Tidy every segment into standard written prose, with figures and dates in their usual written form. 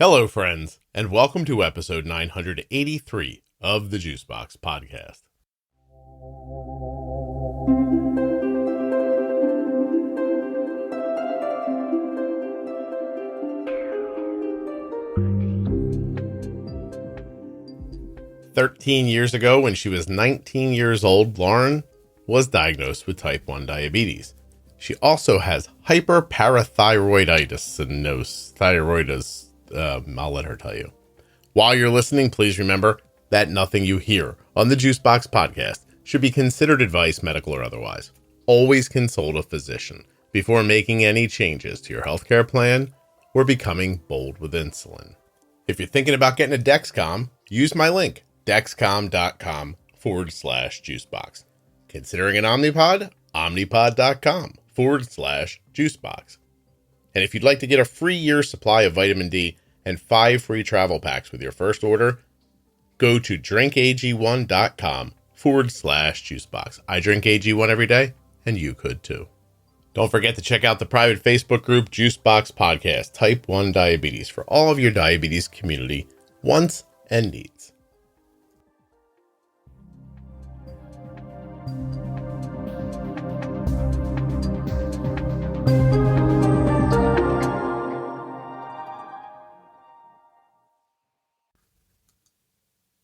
Hello, friends, and welcome to episode 983 of the Juicebox Podcast. "13 years ago, when she was 19 years old, Lauren was diagnosed with type 1 diabetes. She also has hyperparathyroidism and no thyroidism. I'll let her tell you. While you're listening, please remember that nothing you hear on the Juicebox Podcast should be considered advice, medical or otherwise. Always consult a physician before making any changes to your healthcare plan or becoming bold with insulin. If you're thinking about getting a Dexcom, use my link, dexcom.com/juicebox. Considering an Omnipod, omnipod.com/juicebox. And if you'd like to get a free year's supply of vitamin D and 5 free travel packs with your first order, go to drinkag1.com/juicebox. I drink AG1 every day, and you could too. Don't forget to check out the private Facebook group, Juicebox Podcast, Type 1 Diabetes, for all of your diabetes community wants and needs.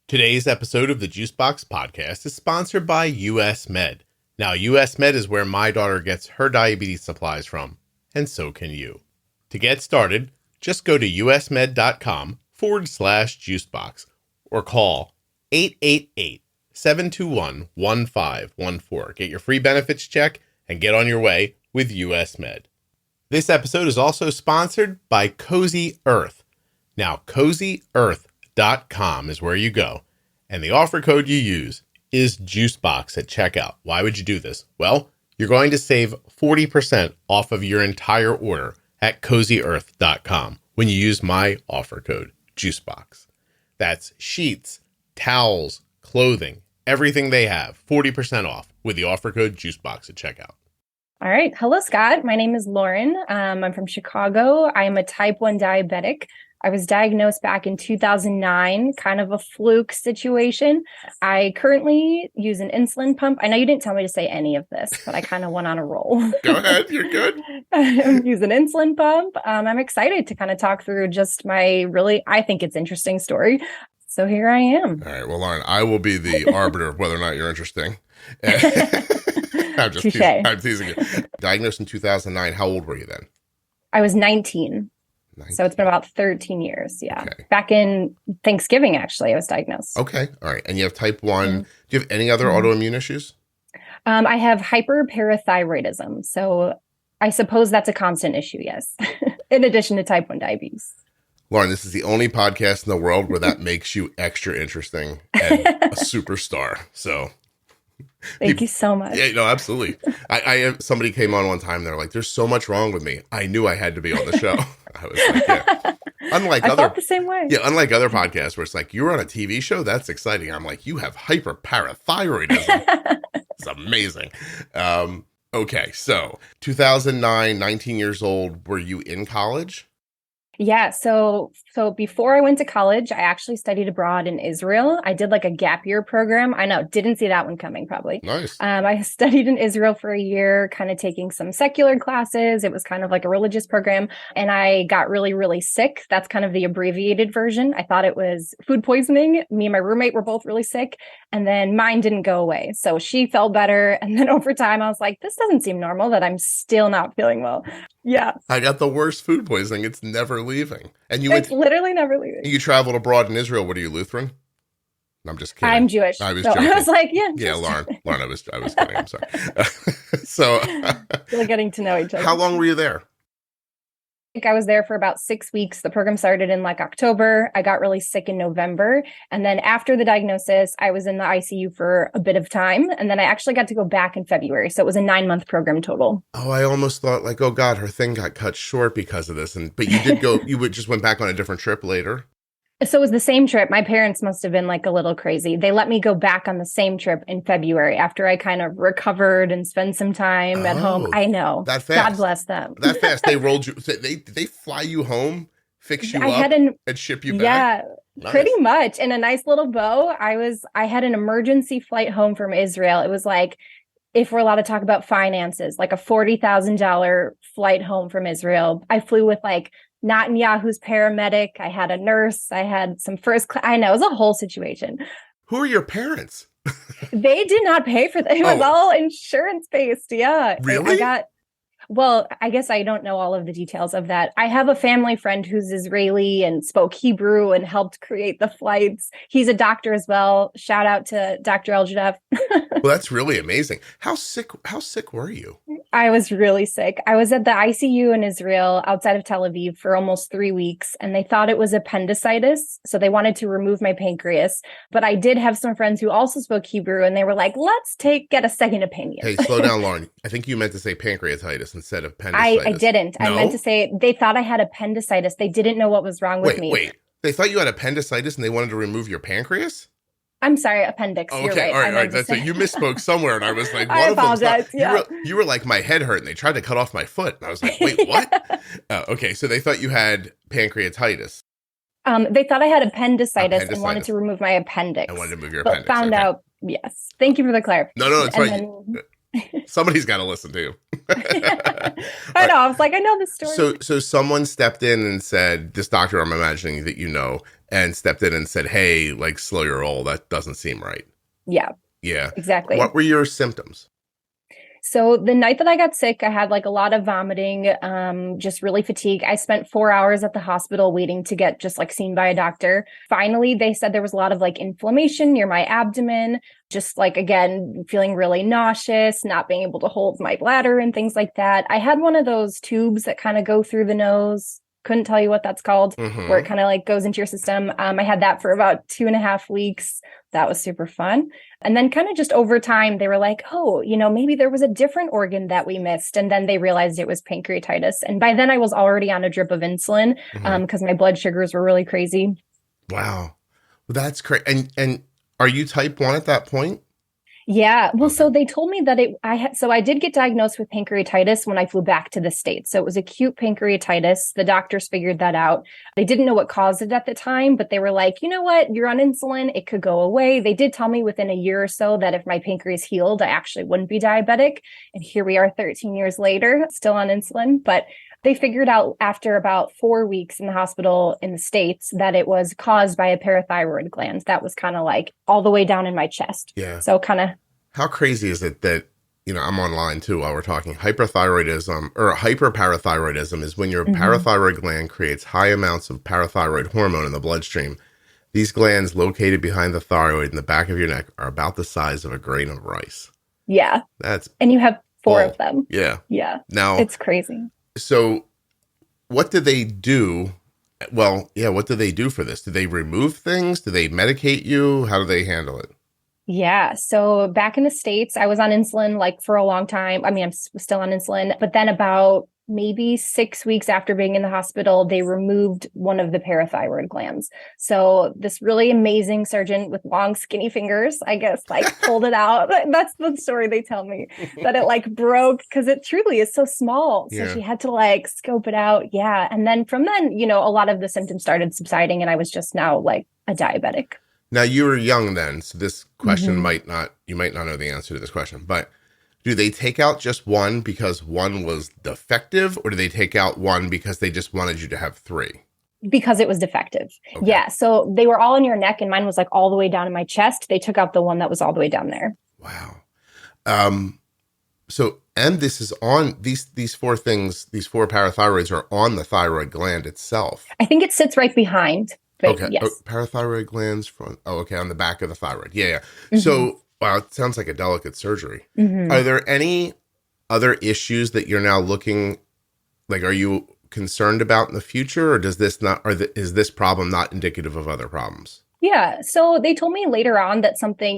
Today's episode of the Juicebox Podcast is sponsored by US Med. Now, US Med is where my daughter gets her diabetes supplies from, and so can you. To get started, just go to usmed.com/juicebox or call 888-721-1514. Get your free benefits check and get on your way with US Med. This episode is also sponsored by Cozy Earth. Now, CozyEarth.com is where you go, and the offer code you use is JUICEBOX at checkout. Why would you do this? Well, you're going to save 40% off of your entire order at CozyEarth.com when you use my offer code, JUICEBOX. That's sheets, towels, clothing, everything they have, 40% off with the offer code JUICEBOX at checkout. All right. Hello, Scott. My name is Lauren. I'm from Chicago. I'm a type 1 diabetic. I was diagnosed back in 2009, kind of a fluke situation. I currently use an insulin pump. I know you didn't tell me to say any of this, but I kind of went on a roll. Go ahead. You're good. I use an insulin pump. I'm excited to kind of talk through just my I think it's interesting story. So here I am. All right. Well, Lauren, I will be the arbiter of whether or not you're interesting. I'm just teasing. I'm teasing you. Diagnosed in 2009. How old were you then? I was 19. So it's been about 13 years. Yeah. Okay. Back in Thanksgiving, actually, I was diagnosed. Okay. All right. And you have type 1. Do you have any other autoimmune issues? I have hyperparathyroidism. So I suppose that's a constant issue, yes, in addition to type 1 diabetes. Lauren, this is the only podcast in the world where that makes you extra interesting and a superstar. So Thank you so much. Yeah, no, absolutely. Somebody came on one time. They're like, "There's so much wrong with me. I knew I had to be on the show." I was like, "Yeah." Unlike I felt the same way. Yeah, unlike other podcasts where it's like you're on a TV show, that's exciting. I'm like, you have hyperparathyroidism. It's amazing. Okay, so 2009, 19 years old. Were you in college? Yeah. So before I went to college, I actually studied abroad in Israel. I did like a gap year program. I know, didn't see that one coming probably. Nice. I studied in Israel for a year, kind of taking some secular classes. It was kind of like a religious program. And I got really, really sick. That's kind of the abbreviated version. I thought it was food poisoning. Me and my roommate were both really sick. And then mine didn't go away. So she felt better. And then over time, I was like, this doesn't seem normal that I'm still not feeling well. Yeah. I got the worst food poisoning. It's never leaving. And it's literally never leaving. You traveled abroad in Israel. What are you, Lutheran? I'm just kidding. I'm Jewish. I was joking. I was like, yeah. Yeah, Lauren, I was kidding. I'm sorry. So still getting to know each other. How long were you there? think I was there for about 6 weeks. The program started in like October. I got really sick in November. And then after the diagnosis, I was in the ICU for a bit of time. And then I actually got to go back in February. So it was a 9-month program total. Oh, I almost thought like, oh God, her thing got cut short because of this. But you did go, just went back on a different trip later. So it was the same trip. My parents must have been like a little crazy. They let me go back on the same trip in February after I kind of recovered and spent some time at home. I know. That fast. God bless them. That fast. They rolled you. They fly you home fix you I up had an and ship you back? Yeah, Nice. pretty much in a nice little bow. I had an emergency flight home from Israel. It was like, if we're allowed to talk about finances, like a $40,000 flight home from Israel. I flew with like Netanyahu's paramedic. I had a nurse. I had some first class. I know, it was a whole situation. Who are your parents? They did not pay for that. It was all insurance based. Yeah. Really? Well, I guess I don't know all of the details of that. I have a family friend who's Israeli and spoke Hebrew and helped create the flights. He's a doctor as well. Shout out to Dr. El-Jadaf. Well, that's really amazing. How sick were you? I was really sick. I was at the ICU in Israel outside of Tel Aviv for almost 3 weeks, and they thought it was appendicitis. So they wanted to remove my pancreas. But I did have some friends who also spoke Hebrew, and they were like, let's get a second opinion. Hey, slow down, Lauren. I think you meant to say pancreatitis instead of appendicitis. I didn't. No? I meant to say they thought I had appendicitis. They didn't know what was wrong with me. Wait. They thought you had appendicitis and they wanted to remove your pancreas? I'm sorry, appendix. Oh, okay, you're right. All right. That's it. You misspoke somewhere, and I was like, I apologize. Yeah. You were like, my head hurt, and they tried to cut off my foot. And I was like, wait, what? Okay, so they thought you had pancreatitis. They thought I had appendicitis and wanted to remove my appendix. I wanted to move your appendix. But found out, yes. Thank you for the clarification. No, it's right. Somebody's got to listen to you. I know. I was like, I know this story. So someone stepped in and said, this doctor, I'm imagining that you know, and stepped in and said, hey, like, slow your roll. That doesn't seem right. Yeah. Yeah. Exactly. What were your symptoms? So the night that I got sick, I had like a lot of vomiting, just really fatigued. I spent 4 hours at the hospital waiting to get just like seen by a doctor. Finally, they said there was a lot of like inflammation near my abdomen, just like, again, feeling really nauseous, not being able to hold my bladder and things like that. I had one of those tubes that kind of go through the nose. Couldn't tell you what that's called, where it kind of like goes into your system. I had that for about 2.5 weeks. That was super fun. And then kind of just over time, they were like, oh, maybe there was a different organ that we missed. And then they realized it was pancreatitis. And by then I was already on a drip of insulin because my blood sugars were really crazy. Wow. Well, that's great. And are you type 1 at that point? Yeah. Well, so they told me that I did get diagnosed with pancreatitis when I flew back to the States. So it was acute pancreatitis. The doctors figured that out. They didn't know what caused it at the time, but they were like, you know what? You're on insulin. It could go away. They did tell me within a year or so that if my pancreas healed, I actually wouldn't be diabetic. And here we are 13 years later, still on insulin. But they figured out after about 4 weeks in the hospital in the States that it was caused by a parathyroid gland that was kind of like all the way down in my chest. Yeah. So kind of. How crazy is it that, I'm online too while we're talking, hyperthyroidism or hyperparathyroidism is when your parathyroid gland creates high amounts of parathyroid hormone in the bloodstream. These glands located behind the thyroid in the back of your neck are about the size of a grain of rice. Yeah. And you have 4 of them. Yeah. Yeah. Now it's crazy. So what do they do? Well, yeah, what do they do for this? Do they remove things? Do they medicate you? How do they handle it? Yeah. So back in the States, I was on insulin like for a long time. I mean, I'm still on insulin, but then about maybe 6 weeks after being in the hospital, they removed one of the parathyroid glands. So this really amazing surgeon with long, skinny fingers, I guess, like pulled it out. That's the story they tell me, that it like broke because it truly is so small. So she had to like scope it out. Yeah. And then from then, a lot of the symptoms started subsiding and I was just now like a diabetic. Now you were young then, so this question you might not know the answer to this question, but do they take out just one because one was defective, or do they take out one because they just wanted you to have 3? Because it was defective. Okay. Yeah. So they were all in your neck and mine was like all the way down in my chest. They took out the one that was all the way down there. Wow. So, and this is on these 4 things, these 4 parathyroids are on the thyroid gland itself. I think it sits right behind. Okay. Yes. Parathyroid glands on the back of the thyroid. Yeah. So, wow, it sounds like a delicate surgery. Are there any other issues that you're now looking, like, are you concerned about in the future, or is this problem not indicative of other problems? Yeah. So they told me later on that something,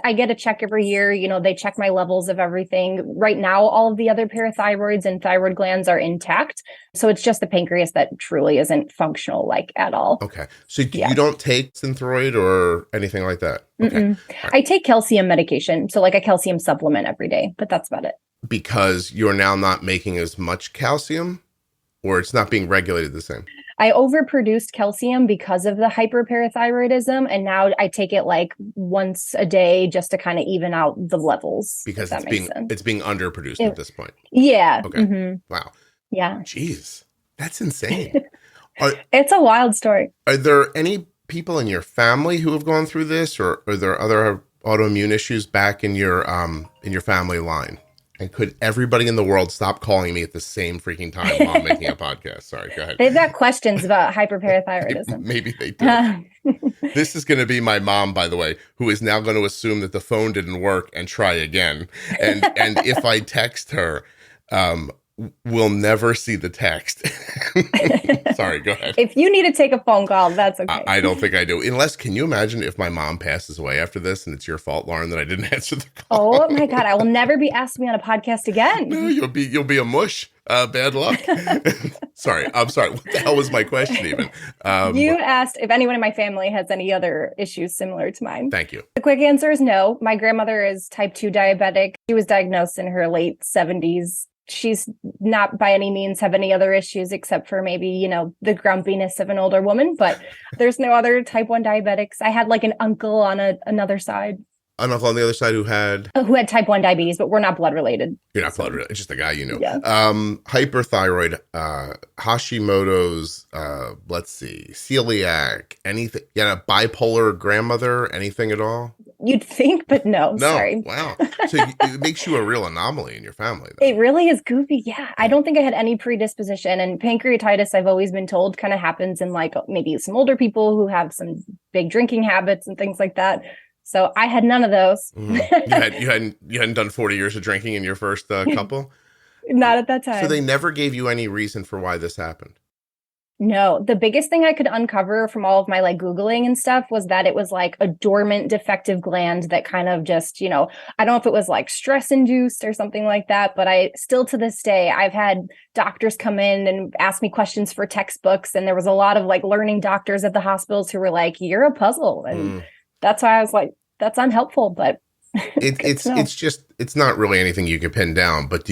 I get a check every year, they check my levels of everything. Right now, all of the other parathyroids and thyroid glands are intact. So it's just the pancreas that truly isn't functional, like at all. Okay. So you don't take Synthroid or anything like that? Okay. Right. I take calcium medication. So like a calcium supplement every day, but that's about it. Because you're now not making as much calcium, or it's not being regulated the same? I overproduced calcium because of the hyperparathyroidism. And now I take it like once a day just to kind of even out the levels. Because it's being underproduced at this point. Yeah. Okay. Mm-hmm. Wow. Yeah. Jeez, that's insane. It's a wild story. Are there any people in your family who have gone through this, or are there other autoimmune issues back in your family line? And could everybody in the world stop calling me at the same freaking time while I'm making a podcast? Sorry, go ahead. They've got questions about hyperparathyroidism. Maybe they do. This is going to be my mom, by the way, who is now going to assume that the phone didn't work and try again. And if I text her, we'll never see the text. Sorry, go ahead. If you need to take a phone call, that's okay. I don't think I do. Unless, can you imagine if my mom passes away after this and it's your fault, Lauren, that I didn't answer the call? Oh my God, I will never be asked to be on a podcast again. No, you'll be a mush. Bad luck. Sorry. I'm sorry. What the hell was my question even? You asked if anyone in my family has any other issues similar to mine. Thank you. The quick answer is no. My grandmother is type 2 diabetic. She was diagnosed in her late 70s. She's not by any means have any other issues except for maybe, the grumpiness of an older woman, but there's no other type 1 diabetics. I had like an uncle on another side. An uncle on the other side who had type 1 diabetes, but we're not blood related. You're not blood related. It's just a guy you know. Yeah. Hyperthyroid, Hashimoto's, let's see, celiac, anything. Yeah, a bipolar grandmother, anything at all? You'd think, but no. Sorry. Wow. So it makes you a real anomaly in your family, though. It really is goofy. Yeah. I don't think I had any predisposition. And pancreatitis, I've always been told, kind of happens in like maybe some older people who have some big drinking habits and things like that. So I had none of those. Mm. You hadn't done 40 years of drinking in your first couple? Not at that time. So they never gave you any reason for why this happened? No, the biggest thing I could uncover from all of my like Googling and stuff was that it was like a dormant defective gland that kind of just, I don't know if it was like stress induced or something like that, but I still to this day, I've had doctors come in and ask me questions for textbooks. And there was a lot of like learning doctors at the hospitals who were like, you're a puzzle. And that's why I was like, that's unhelpful, but it's not really anything you can pin down, but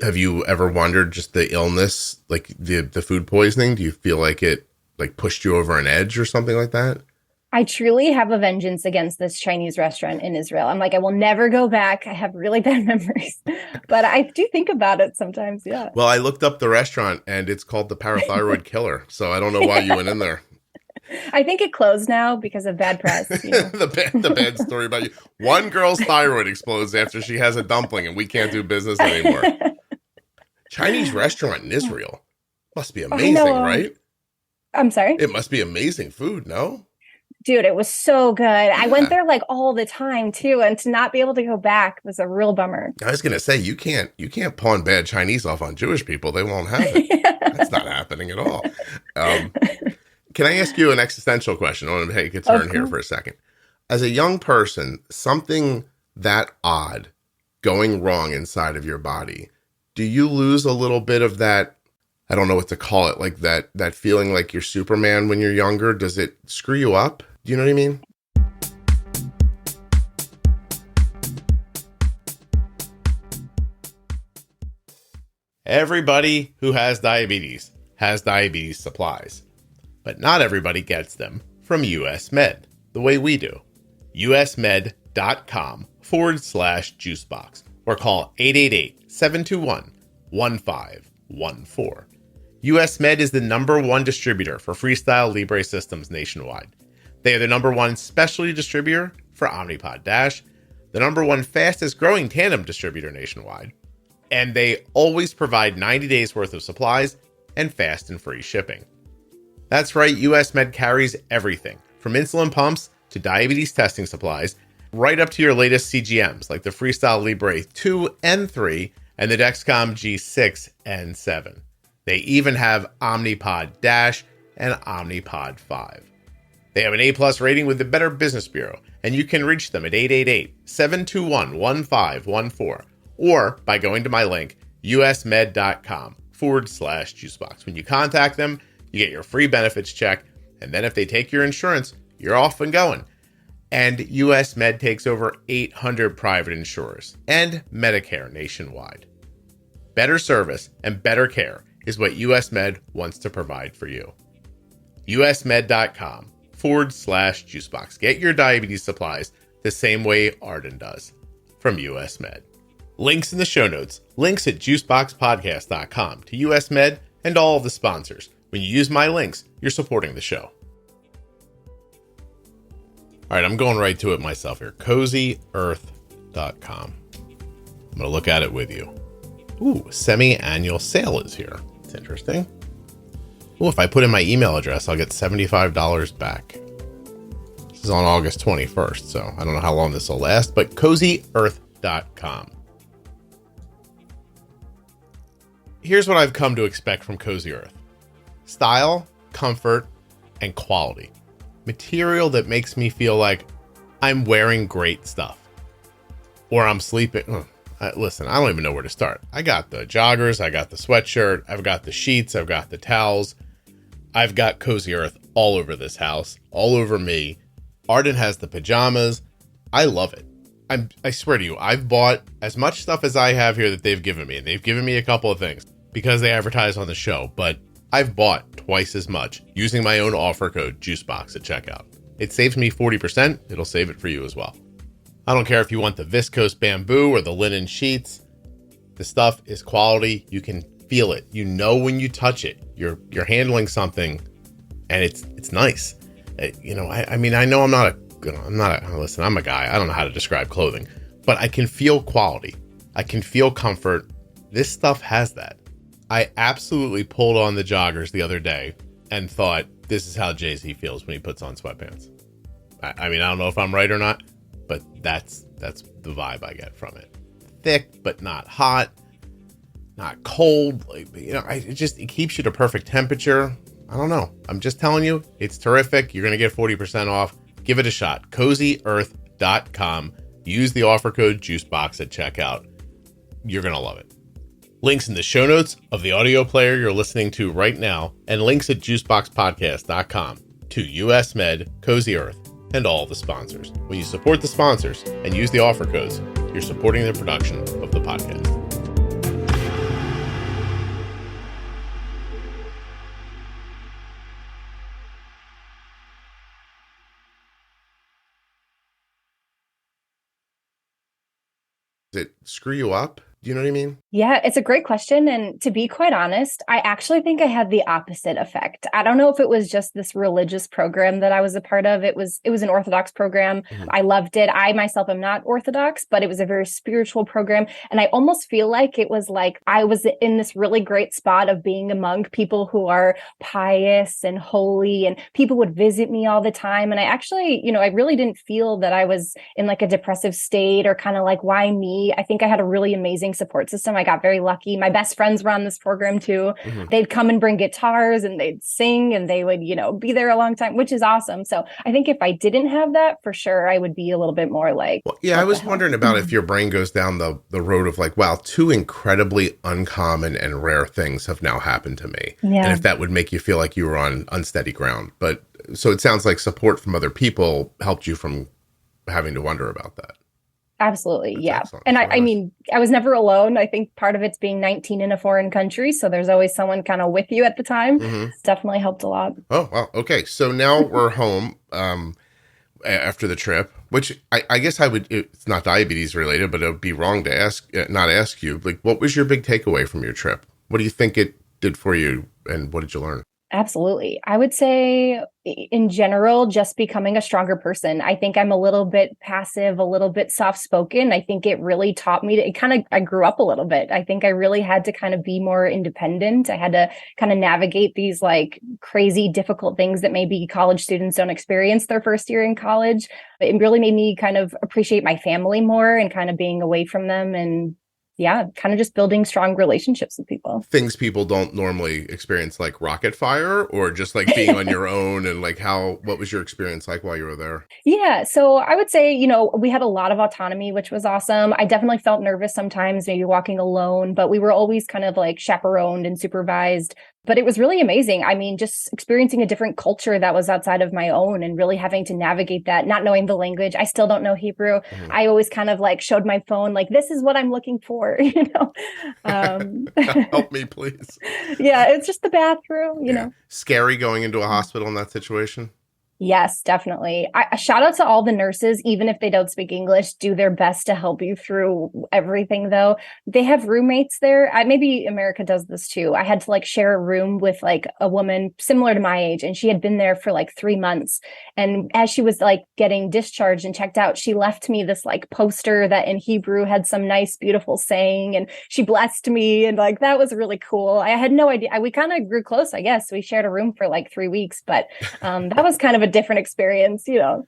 have you ever wondered just the illness, like the food poisoning? Do you feel like it like pushed you over an edge or something like that? I truly have a vengeance against this Chinese restaurant in Israel. I'm like, I will never go back. I have really bad memories, but I do think about it sometimes. Yeah. Well, I looked up the restaurant and it's called the Parathyroid Killer. So I don't know why you went in there. I think it closed now because of bad press. The bad story about you. One girl's thyroid explodes after she has a dumpling and we can't do business anymore. Chinese restaurant in Israel must be amazing, right? I'm sorry? It must be amazing food, no? Dude, it was so good. Yeah. I went there like all the time too, and to not be able to go back was a real bummer. I was gonna say you can't pawn bad Chinese off on Jewish people. They won't have it. That's not happening at all. Can I ask you an existential question? I want to take a turn here for a second. As a young person, something that odd going wrong inside of your body, do you lose a little bit of that, I don't know what to call it, like that feeling like you're Superman when you're younger? Does it screw you up? Do you know what I mean? Everybody who has diabetes supplies, but not everybody gets them from US Med, the way we do. usmed.com/juicebox or call 888-721-1514. US Med is the #1 distributor for Freestyle Libre systems nationwide. They are the #1 specialty distributor for Omnipod DASH, the #1 fastest growing tandem distributor nationwide, and they always provide 90 days worth of supplies and fast and free shipping. That's right, US Med carries everything from insulin pumps to diabetes testing supplies, right up to your latest CGMs like the Freestyle Libre 2 and 3 and the Dexcom G6 and 7. They even have Omnipod DASH and Omnipod 5. They have an A+ rating with the Better Business Bureau, and you can reach them at 888-721-1514 or by going to my link, usmed.com/juicebox. When you contact them, you get your free benefits check, and then if they take your insurance, you're off and going. And US Med takes over 800 private insurers and Medicare nationwide. Better service and better care is what US Med wants to provide for you. usmed.com/juicebox. Get your diabetes supplies the same way Arden does from US Med. Links in the show notes. Links at juiceboxpodcast.com to US Med and all of the sponsors. When you use my links, you're supporting the show. All right, I'm going right to it myself here. CozyEarth.com. I'm going to look at it with you. Ooh, semi-annual sale is here. It's interesting. Ooh, if I put in my email address, I'll get $75 back. This is on August 21st, so I don't know how long this will last, but CozyEarth.com. Here's what I've come to expect from Cozy Earth. Style, comfort, and quality. Material that makes me feel like I'm wearing great stuff. Or I'm sleeping. Listen, I don't even know where to start. I got the joggers, I got the sweatshirt, I've got the sheets, I've got the towels. I've got Cozy Earth all over this house, all over me. Arden has the pajamas. I love it. I swear to you, I've bought as much stuff as I have here that they've given me. And they've given me a couple of things because they advertise on the show, but I've bought twice as much using my own offer code Juicebox at checkout. It saves me 40%. It'll save it for you as well. I don't care if you want the viscose bamboo or the linen sheets. The stuff is quality. You can feel it. You know when you touch it, you're handling something, and it's nice. I mean, I know I'm a guy. I don't know how to describe clothing, but I can feel quality. I can feel comfort. This stuff has that. I absolutely pulled on the joggers the other day and thought, this is how Jay-Z feels when he puts on sweatpants. I mean, I don't know if I'm right or not, but that's the vibe I get from it. Thick, but not hot, not cold. It keeps you to perfect temperature. I don't know. I'm just telling you, it's terrific. You're going to get 40% off. Give it a shot. CozyEarth.com. Use the offer code JUICEBOX at checkout. You're going to love it. Links in the show notes of the audio player you're listening to right now, and links at juiceboxpodcast.com to US Med, Cozy Earth, and all the sponsors. When you support the sponsors and use the offer codes, you're supporting the production of the podcast. Does it screw you up? Do you know what I mean? Yeah, it's a great question. And to be quite honest, I actually think I had the opposite effect. I don't know if it was just this religious program that I was a part of. It was an Orthodox program. Mm-hmm. I loved it. I myself am not Orthodox, but it was a very spiritual program. And I almost feel like it was like I was in this really great spot of being among people who are pious and holy, and people would visit me all the time. And I actually, I really didn't feel that I was in like a depressive state or kind of like, why me? I think I had a really amazing support system. I got very lucky. My best friends were on this program too. Mm-hmm. They'd come and bring guitars and they'd sing and they would, be there a long time, which is awesome. So I think if I didn't have that, for sure, I would be a little bit more like, well, yeah, I was wondering about if your brain goes down the road of like, wow, two incredibly uncommon and rare things have now happened to me. Yeah. And if that would make you feel like you were on unsteady ground. But so it sounds like support from other people helped you from having to wonder about that. Absolutely. That's yeah. Excellent. And I mean, I was never alone. I think part of it's being 19 in a foreign country. So there's always someone kind of with you at the time. Mm-hmm. Definitely helped a lot. Oh, wow. Okay. So now we're home after the trip, which I guess it's not diabetes related, but it would be wrong to not ask you, like, what was your big takeaway from your trip? What do you think it did for you? And what did you learn? Absolutely. I would say in general, just becoming a stronger person. I think I'm a little bit passive, a little bit soft-spoken. I think it really taught me I grew up a little bit. I think I really had to kind of be more independent. I had to kind of navigate these like crazy, difficult things that maybe college students don't experience their first year in college. It really made me kind of appreciate my family more and kind of being away from them, and yeah, kind of just building strong relationships with people. Things people don't normally experience, like rocket fire, or just like being on your own, and like what was your experience like while you were there? Yeah. So I would say, we had a lot of autonomy, which was awesome. I definitely felt nervous sometimes, maybe walking alone, but we were always kind of like chaperoned and supervised. But it was really amazing. I mean, just experiencing a different culture that was outside of my own and really having to navigate that, not knowing the language. I still don't know Hebrew. Mm-hmm. I always kind of like showed my phone, like, this is what I'm looking for, you know. Help me, please. Yeah, it's just the bathroom, you know. Scary going into a hospital in that situation? Yes, definitely. I shout out to all the nurses, even if they don't speak English, do their best to help you through everything, though. They have roommates there. Maybe America does this too. I had to like share a room with like a woman similar to my age, and she had been there for like 3 months. And as she was like getting discharged and checked out, she left me this like poster that in Hebrew had some nice, beautiful saying, and she blessed me. And like, that was really cool. I had no idea. We kind of grew close, I guess. We shared a room for like 3 weeks, but that was kind of a different experience, you know,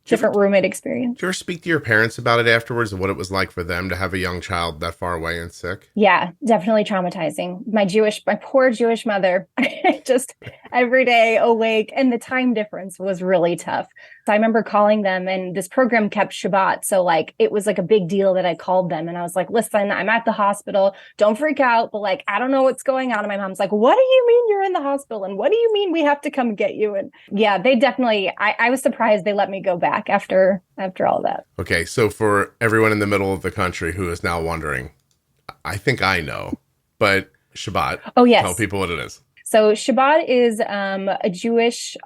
different roommate experience. Did you ever speak to your parents about it afterwards and what it was like for them to have a young child that far away and sick? Yeah, definitely traumatizing. My poor Jewish mother, just every day awake, and the time difference was really tough. So I remember calling them, and this program kept Shabbat. So like, it was like a big deal that I called them, and I was like, listen, I'm at the hospital. Don't freak out. But like, I don't know what's going on. And my mom's like, what do you mean you're in the hospital? And what do you mean we have to come get you? And yeah, they definitely, I was surprised they let me go back after all that. Okay. So for everyone in the middle of the country who is now wondering, I think I know, but Shabbat. Oh, yes. Tell people what it is. So Shabbat is a Jewish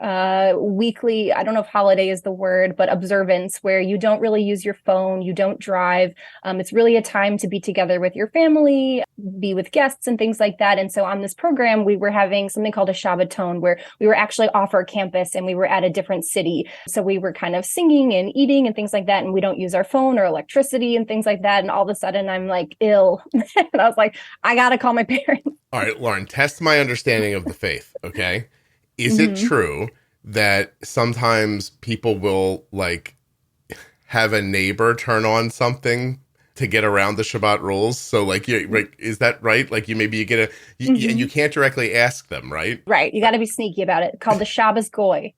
weekly, I don't know if holiday is the word, but observance where you don't really use your phone, you don't drive. It's really a time to be together with your family, be with guests and things like that. And so on this program, we were having something called a Shabbaton, where we were actually off our campus and we were at a different city. So we were kind of singing and eating and things like that. And we don't use our phone or electricity and things like that. And all of a sudden I'm like ill. And I was like, I got to call my parents. All right, Lauren, test my understanding of the faith, okay? Is it true that sometimes people will, like, have a neighbor turn on something to get around the Shabbat rules? So, like, is that right? Like, and you can't directly ask them, right? Right, you got to be sneaky about it. Called the Shabbos Goy.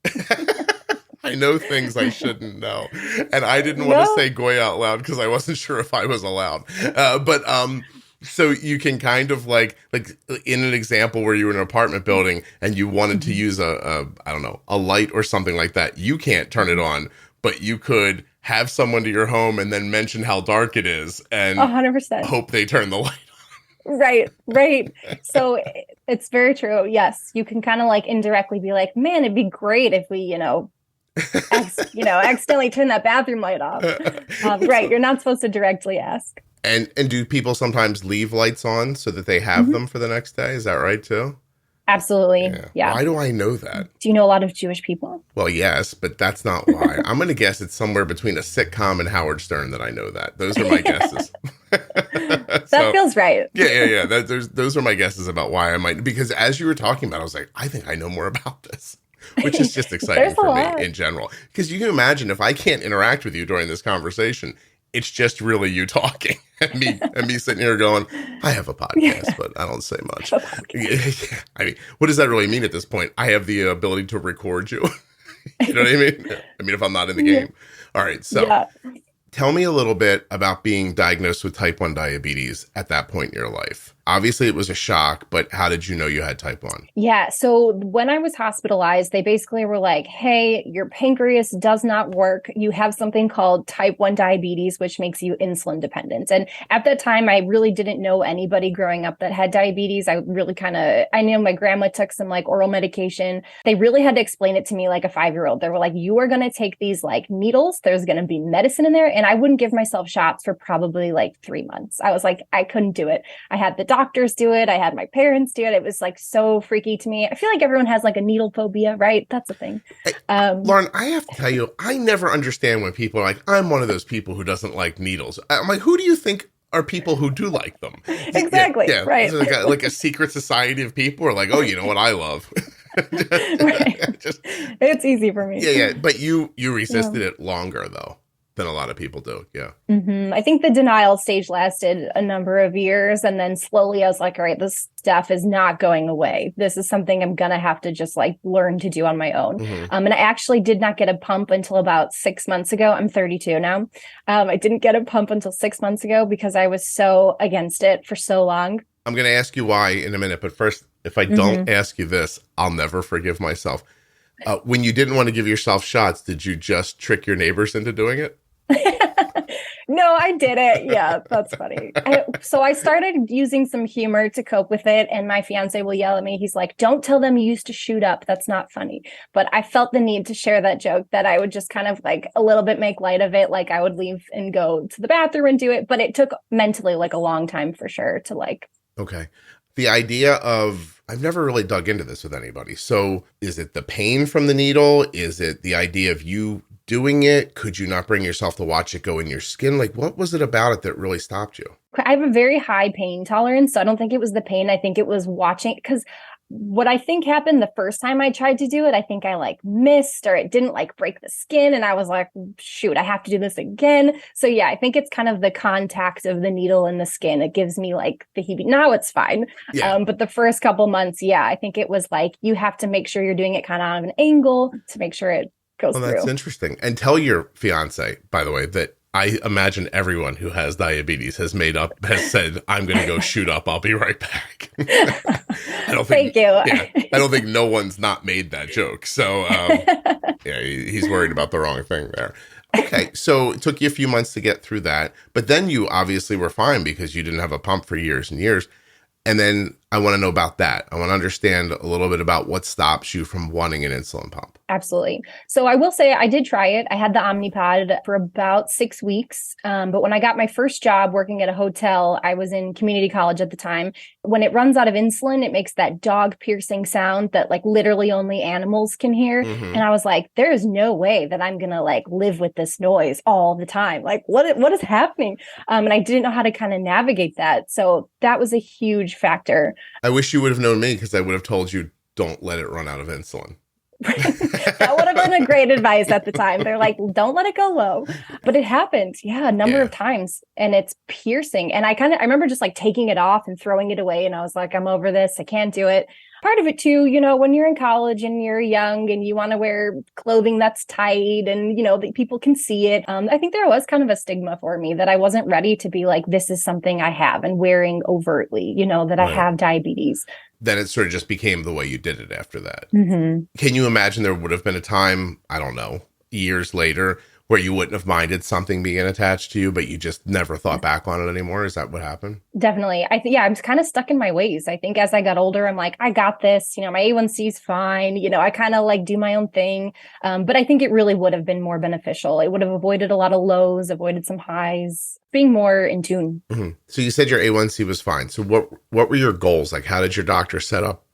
I know things I shouldn't know. And I didn't want to say Goy out loud because I wasn't sure if I was allowed. So you can kind of like in an example where you were in an apartment building and you wanted to use I don't know, a light or something like that. You can't turn it on, but you could have someone to your home and then mention how dark it is and 100% hope they turn the light on. Right. So it's very true. Yes. You can kind of like indirectly be like, man, it'd be great if we, accidentally turn that bathroom light off. Right. You're not supposed to directly ask. And do people sometimes leave lights on so that they have them for the next day? Is that right, too? Absolutely. Yeah. Why do I know that? Do you know a lot of Jewish people? Well, yes, but that's not why. I'm going to guess it's somewhere between a sitcom and Howard Stern that I know that. Those are my guesses. That feels right. Yeah. Those are my guesses about why I might. Because as you were talking about it, I was like, I think I know more about this. Which is just exciting for me in general. Because you can imagine if I can't interact with you during this conversation, it's just really you talking and me sitting here going, I have a podcast, but I don't say much. I mean, what does that really mean at this point? I have the ability to record you. You know what I mean? I mean, if I'm not in the game. All right. So tell me a little bit about being diagnosed with type 1 diabetes at that point in your life. Obviously, it was a shock, but how did you know you had type 1? Yeah. So when I was hospitalized, they basically were like, hey, your pancreas does not work. You have something called type 1 diabetes, which makes you insulin dependent. And at that time, I really didn't know anybody growing up that had diabetes. I knew my grandma took some like oral medication. They really had to explain it to me like a 5-year-old. They were like, you are going to take these like needles. There's going to be medicine in there. And I wouldn't give myself shots for probably like 3 months. I was like, I couldn't do it. I had the doctors do it. I had my parents do it. It was like so freaky to me. I feel like everyone has like a needle phobia, right? That's a thing. Lauren, I have to tell you, I never understand when people are like, I'm one of those people who doesn't like needles. I'm like, who do you think are people who do like them? Exactly. Yeah. Right. Like a secret society of people are like, oh, you know what I love? It's easy for me. Yeah. But you resisted it longer though than a lot of people do. Yeah. I think the denial stage lasted a number of years. And then slowly I was like, all right, this stuff is not going away. This is something I'm going to have to just like learn to do on my own. And I actually did not get a pump until about 6 months ago. I'm 32 now. I didn't get a pump until 6 months ago because I was so against it for so long. I'm going to ask you why in a minute, but first, if I don't ask you this, I'll never forgive myself. When you didn't want to give yourself shots, did you just trick your neighbors into doing it? No, I did it. Yeah, that's funny. So I started using some humor to cope with it. And my fiance will yell at me. He's like, don't tell them you used to shoot up. That's not funny. But I felt the need to share that joke, that I would just kind of like a little bit make light of it. Like I would leave and go to the bathroom and do it. But it took mentally like a long time for sure to like. Okay. The idea of, I've never really dug into this with anybody. So is it the pain from the needle? Is it the idea of you doing it? Could you not bring yourself to watch it go in your skin? Like, what was it about it that really stopped you? I have a very high pain tolerance, so I don't think it was the pain. I think it was watching, because what I think happened the first time I tried to do it, I think I like missed, or it didn't like break the skin. And I was like, shoot, I have to do this again. So yeah, I think it's kind of the contact of the needle and the skin. It gives me like the heebie. Now it's fine. Yeah. But the first couple months, yeah, I think it was like, you have to make sure you're doing it kind of on an angle to make sure it goes through. That's interesting. And tell your fiance, by the way, that I imagine everyone who has diabetes has said, I'm going to go shoot up. I'll be right back. Thank you. Yeah, I don't think no one's not made that joke. So yeah, he's worried about the wrong thing there. Okay. So it took you a few months to get through that, but then you obviously were fine because you didn't have a pump for years and years. And then I want to know about that. I want to understand a little bit about what stops you from wanting an insulin pump. Absolutely. So I will say I did try it. I had the Omnipod for about 6 weeks. But when I got my first job working at a hotel, I was in community college at the time. When it runs out of insulin, it makes that dog piercing sound that like literally only animals can hear. And I was like, there is no way that I'm going to like live with this noise all the time. Like what is happening? And I didn't know how to kind of navigate that. So that was a huge factor. I wish you would have known me, because I would have told you, don't let it run out of insulin. That would have been a great advice at the time. They're like, don't let it go low. But it happened. Yeah, a number of times. And it's piercing. And I remember just like taking it off and throwing it away. And I was like, I'm over this. I can't do it. Part of it too, you know, when you're in college and you're young and you want to wear clothing that's tight and, you know, that people can see it. I think there was kind of a stigma for me that I wasn't ready to be like, this is something I have, and wearing overtly, you know, that I have diabetes. Then it sort of just became the way you did it after that. Can you imagine there would have been a time, I don't know, years later, where you wouldn't have minded something being attached to you, but you just never thought back on it anymore? Is that what happened? Definitely. I'm kind of stuck in my ways. I think as I got older, I'm like, I got this, you know, my A1C is fine. You know, I kind of like do my own thing. But I think it really would have been more beneficial. It would have avoided a lot of lows, avoided some highs, being more in tune. So you said your A1C was fine. So what were your goals? Like, how did your doctor set up,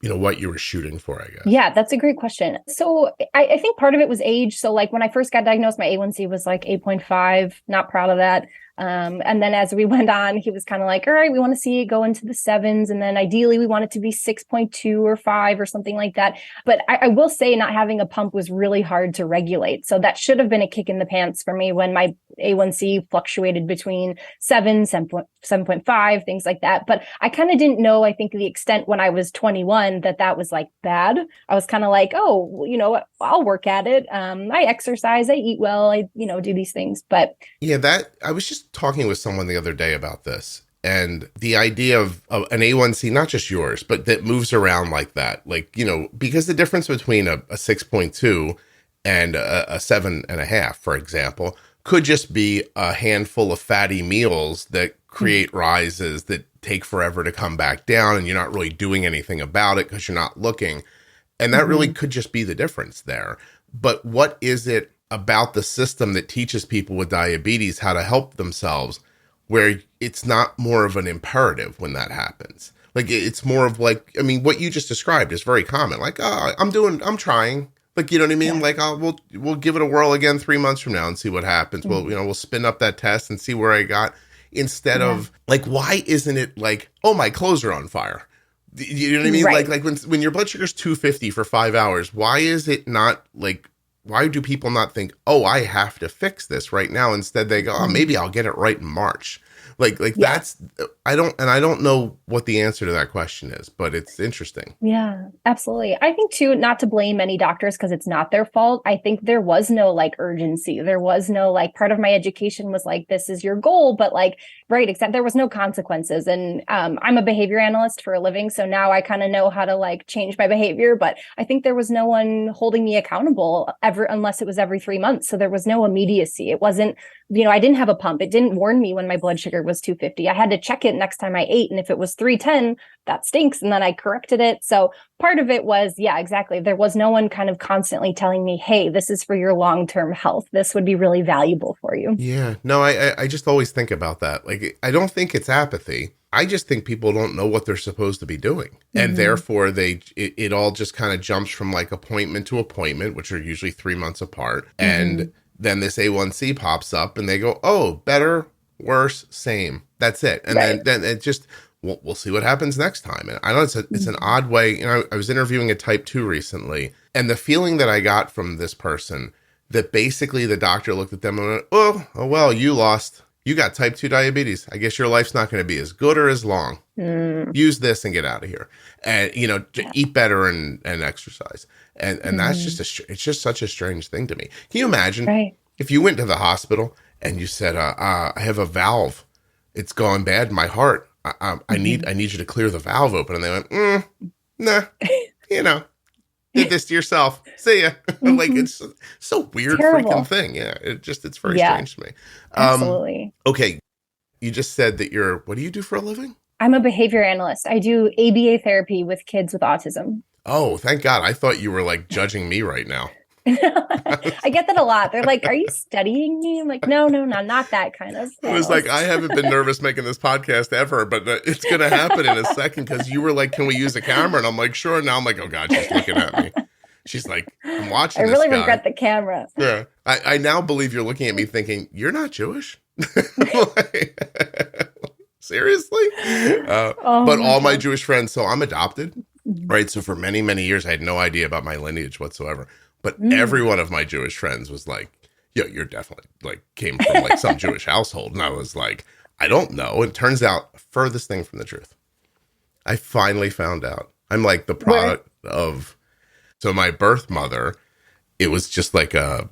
you know, what you were shooting for, I guess? Yeah, that's a great question. So I think part of it was age. So like when I first got diagnosed, my A1C was like 8.5, not proud of that. And then as we went on, he was kind of like, all right, we want to see it go into the 7s. And then ideally we want it to be 6.2 or 5 or something like that. But I will say not having a pump was really hard to regulate. So that should have been a kick in the pants for me when my A1C fluctuated between 7.5, things like that. But I kind of didn't know, I think, the extent when I was 21 that was like bad. I was kind of like, oh, you know, I'll work at it. I exercise, I eat well, I, you know, do these things. But yeah, I was just talking with someone the other day about this, and the idea of an A1C, not just yours, but that moves around like that, like, you know, because the difference between a 6.2 and a 7.5, for example, could just be a handful of fatty meals that create rises that take forever to come back down, and you're not really doing anything about it because you're not looking. And that really could just be the difference there. But what is it about the system that teaches people with diabetes how to help themselves, where it's not more of an imperative when that happens? Like, it's more of like, I mean, what you just described is very common. Like, oh, I'm trying. Like, you know what I mean? Yeah. Like, we'll give it a whirl again 3 months from now and see what happens. We'll spin up that test and see where I got, instead of like, why isn't it like, oh, my clothes are on fire? You know what I mean? Right. Like when your blood sugar is 250 for 5 hours, why is it not like, why do people not think, oh, I have to fix this right now? Instead, they go, oh, maybe I'll get it right in March. Like that's, I don't know what the answer to that question is, but it's interesting. Yeah, absolutely. I think too, not to blame any doctors because it's not their fault. I think there was no like urgency. There was no like part of my education was like, this is your goal, but like, right, except there was no consequences. And I'm a behavior analyst for a living. So now I kind of know how to like change my behavior, but I think there was no one holding me accountable ever, unless it was every 3 months. So there was no immediacy. It wasn't, I didn't have a pump. It didn't warn me when my blood sugar was 250. I had to check it next time I ate. And if it was 310, that stinks. And then I corrected it. So part of it was, yeah, exactly. There was no one kind of constantly telling me, hey, this is for your long-term health. This would be really valuable for you. Yeah. No, I just always think about that. Like, I don't think it's apathy. I just think people don't know what they're supposed to be doing. And therefore it all just kind of jumps from like appointment to appointment, which are usually 3 months apart. And then this A1C pops up and they go, oh, better, worse, same. That's it. And then it just, we'll see what happens next time. And I know it's an odd way. I was interviewing a type 2 recently, and the feeling that I got from this person, that basically the doctor looked at them and went, oh well, you got type 2 diabetes. I guess your life's not going to be as good or as long. Use this and get out of here. And, eat better and exercise. And that's just it's just such a strange thing to me. Can you imagine if you went to the hospital and you said, I have a valve, it's gone bad in my heart. I need you to clear the valve open. And they went, nah, did this to yourself. See ya. Like, it's so weird freaking thing. Yeah. It's very strange to me. Absolutely. Okay. You just said that what do you do for a living? I'm a behavior analyst. I do ABA therapy with kids with autism. Oh, thank God. I thought you were like judging me right now. I get that a lot. They're like, are you studying me? I'm like, no, not that kind of. I was like, I haven't been nervous making this podcast ever, but it's going to happen in a second because you were like, can we use a camera? And I'm like, sure. Now I'm like, oh God, she's looking at me. She's like, I'm watching this guy. I really regret the camera. Yeah. I now believe you're looking at me thinking, you're not Jewish? Seriously? But all my Jewish friends, so I'm adopted, right? So for many, many years, I had no idea about my lineage whatsoever. But every one of my Jewish friends was like, yo, you're definitely like came from like some Jewish household. And I was like, I don't know. And it turns out furthest thing from the truth. I finally found out. I'm like the product of, so my birth mother, it was just like I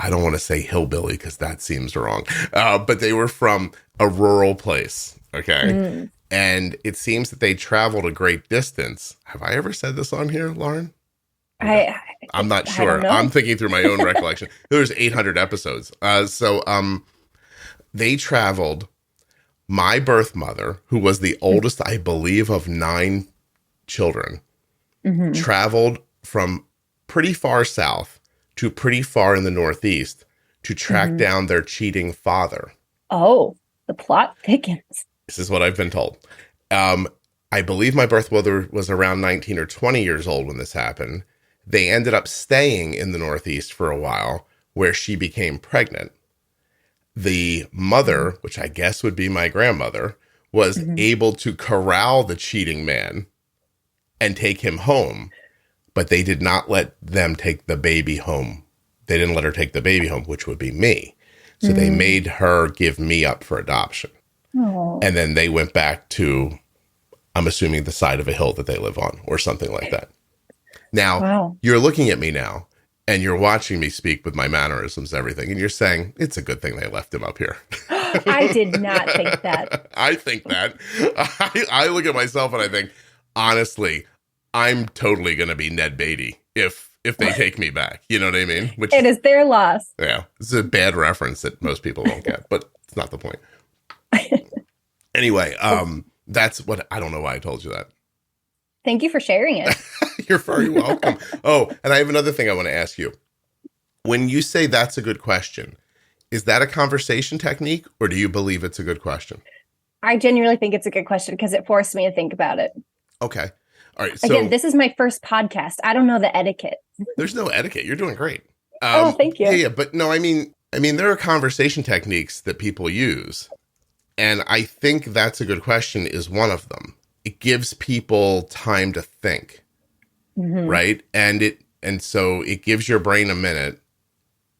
don't want to say hillbilly because that seems wrong. But they were from a rural place. Okay. And it seems that they traveled a great distance. Have I ever said this on here, Lauren? I'm not sure. I'm thinking through my own recollection. There's 800 episodes. So they traveled, my birth mother, who was the oldest, I believe, of 9 children, traveled from pretty far south to pretty far in the Northeast to track down their cheating father. Oh, the plot thickens. This is what I've been told. I believe my birth mother was around 19 or 20 years old when this happened. They ended up staying in the Northeast for a while where she became pregnant. The mother, which I guess would be my grandmother, was able to corral the cheating man and take him home, but they did not let them take the baby home. They didn't let her take the baby home, which would be me. So they made her give me up for adoption. And then they went back to, I'm assuming, the side of a hill that they live on or something like that. Now, you're looking at me now, and you're watching me speak with my mannerisms and everything, and you're saying, it's a good thing they left him up here. I did not think that. I think that. I look at myself and I think, honestly, I'm totally going to be Ned Beatty if they take me back. You know what I mean? Which, it is their loss. Yeah. It's a bad reference that most people won't get, but it's not the point. Anyway, that's what, I don't know why I told you that. Thank you for sharing it. You're very welcome. Oh, and I have another thing I want to ask you. When you say that's a good question, is that a conversation technique or do you believe it's a good question? I genuinely think it's a good question because it forced me to think about it. Okay. All right. So, again, this is my first podcast. I don't know the etiquette. There's no etiquette. You're doing great. Thank you. Yeah. But no, I mean, there are conversation techniques that people use. And I think that's a good question is one of them. It gives people time to think, right? And so it gives your brain a minute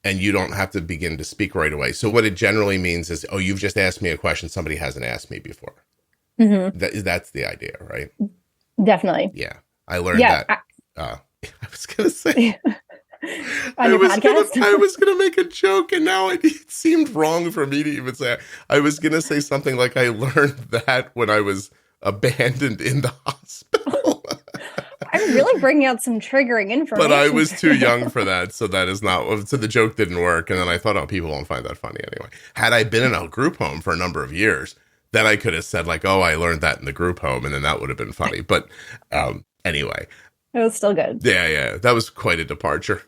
and you don't have to begin to speak right away. So what it generally means is, oh, you've just asked me a question somebody hasn't asked me before. That's the idea, right? Definitely. Yeah. I learned that. I was going to say, on your podcast? I was gonna make a joke, and now it seemed wrong for me to even say it. I was gonna say something like I learned that when I was abandoned in the hospital. I'm really bringing out some triggering information. But I was too young for that, so that is not. So the joke didn't work, and then I thought, oh, people won't find that funny anyway. Had I been in a group home for a number of years, then I could have said like, oh, I learned that in the group home, and then that would have been funny. But anyway. It was still good. Yeah. That was quite a departure.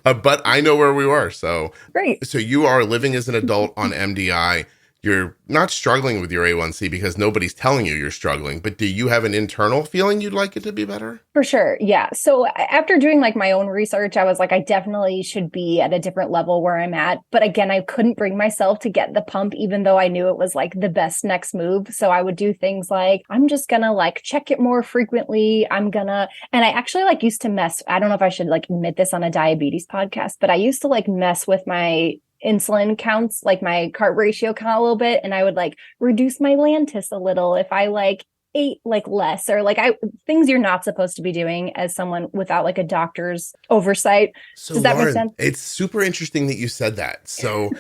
But I know where we were. So great. So you are living as an adult on MDI. You're not struggling with your A1C because nobody's telling you you're struggling, but do you have an internal feeling you'd like it to be better? For sure. Yeah. So after doing like my own research, I was like, I definitely should be at a different level where I'm at. But again, I couldn't bring myself to get the pump, even though I knew it was like the best next move. So I would do things like, I'm just going to like check it more frequently. And I actually like used to mess. I don't know if I should like admit this on a diabetes podcast, but I used to like mess with my insulin counts, like my carb ratio count a little bit. And I would like reduce my Lantus a little if I like ate like less or like things you're not supposed to be doing as someone without like a doctor's oversight. So does that Lauren, make sense? It's super interesting that you said that. So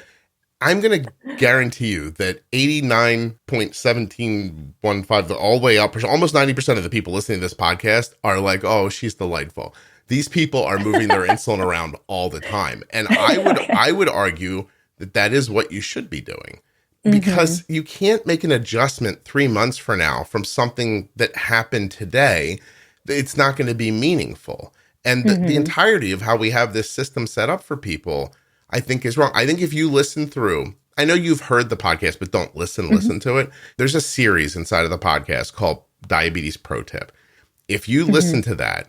I'm going to guarantee you that 89.1715, all the way up, almost 90% of the people listening to this podcast are like, oh, she's delightful. These people are moving their insulin around all the time. And I would argue that is what you should be doing, because you can't make an adjustment 3 months from now from something that happened today. It's not going to be meaningful. And the entirety of how we have this system set up for people, I think is wrong. I think if you listen through, I know you've heard the podcast, but don't listen to it. There's a series inside of the podcast called Diabetes Pro Tip. If you listen to that,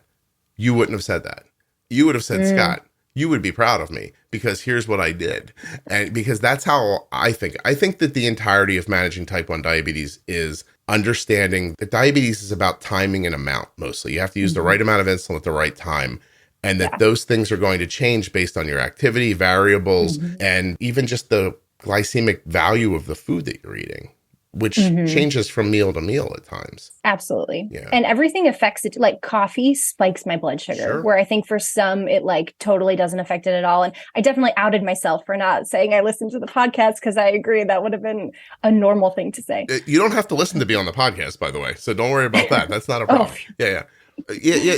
you wouldn't have said that. You would have said, Scott, you would be proud of me because here's what I did. And because that's how I think. I think that the entirety of managing type 1 diabetes is understanding that diabetes is about timing and amount mostly. You have to use the right amount of insulin at the right time. And that those things are going to change based on your activity, variables, and even just the glycemic value of the food that you're eating, which changes from meal to meal at times. Absolutely. Yeah. And everything affects it. Like coffee spikes my blood sugar, where I think for some, it like totally doesn't affect it at all. And I definitely outed myself for not saying I listened to the podcast because I agree that would have been a normal thing to say. You don't have to listen to be on the podcast, by the way. So don't worry about that. That's not a problem. Yeah.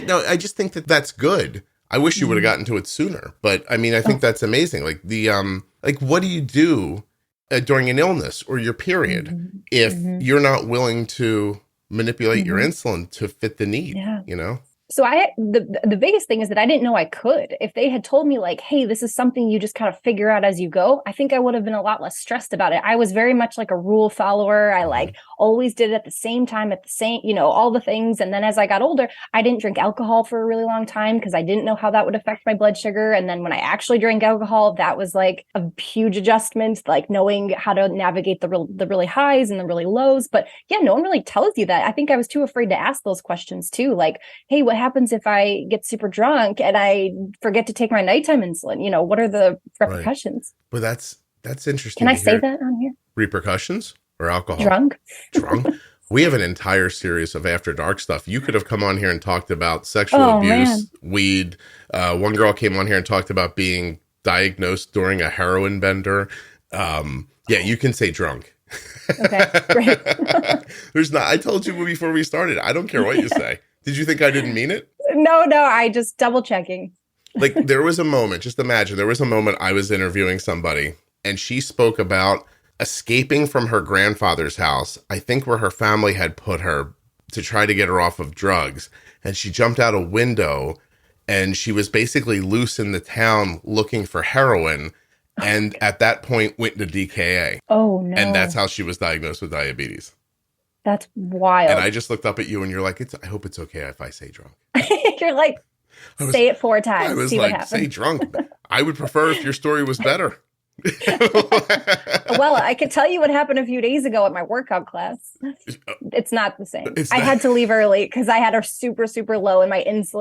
No, I just think that that's good. I wish you would have gotten to it sooner. But I mean, I think that's amazing. Like like what do you do during an illness or your period if you're not willing to manipulate your insulin to fit the need, you know? So the biggest thing is that I didn't know I could. If they had told me like, hey, this is something you just kind of figure out as you go, I think I would have been a lot less stressed about it. I was very much like a rule follower. I like always did it at the same time, at the same, all the things. And then as I got older, I didn't drink alcohol for a really long time because I didn't know how that would affect my blood sugar. And then when I actually drank alcohol, that was like a huge adjustment, like knowing how to navigate the really highs and the really lows. But yeah, no one really tells you that. I think I was too afraid to ask those questions too. Like, hey, what happens if I get super drunk and I forget to take my nighttime insulin? What are the repercussions? Well, that's interesting. Can I say that on here? Repercussions or alcohol? Drunk. We have an entire series of After Dark stuff. You could have come on here and talked about sexual abuse, weed. One girl came on here and talked about being diagnosed during a heroin bender. You can say drunk. Okay, great. I told you before we started, I don't care what you say. Did you think I didn't mean it? No, I just double checking. Like there was a moment, just imagine, there was a moment I was interviewing somebody and she spoke about escaping from her grandfather's house, I think where her family had put her to try to get her off of drugs. And she jumped out a window and she was basically loose in the town looking for heroin. And at that point went into DKA. Oh, no. And that's how she was diagnosed with diabetes. That's wild. And I just looked up at you and you're like, I hope it's okay if I say drunk. You're like, say it 4 times. I was see like, what happens. say drunk. I would prefer if your story was better. Well, I could tell you what happened a few days ago at my workout class. It's not the same. I had to leave early because I had a super, super low and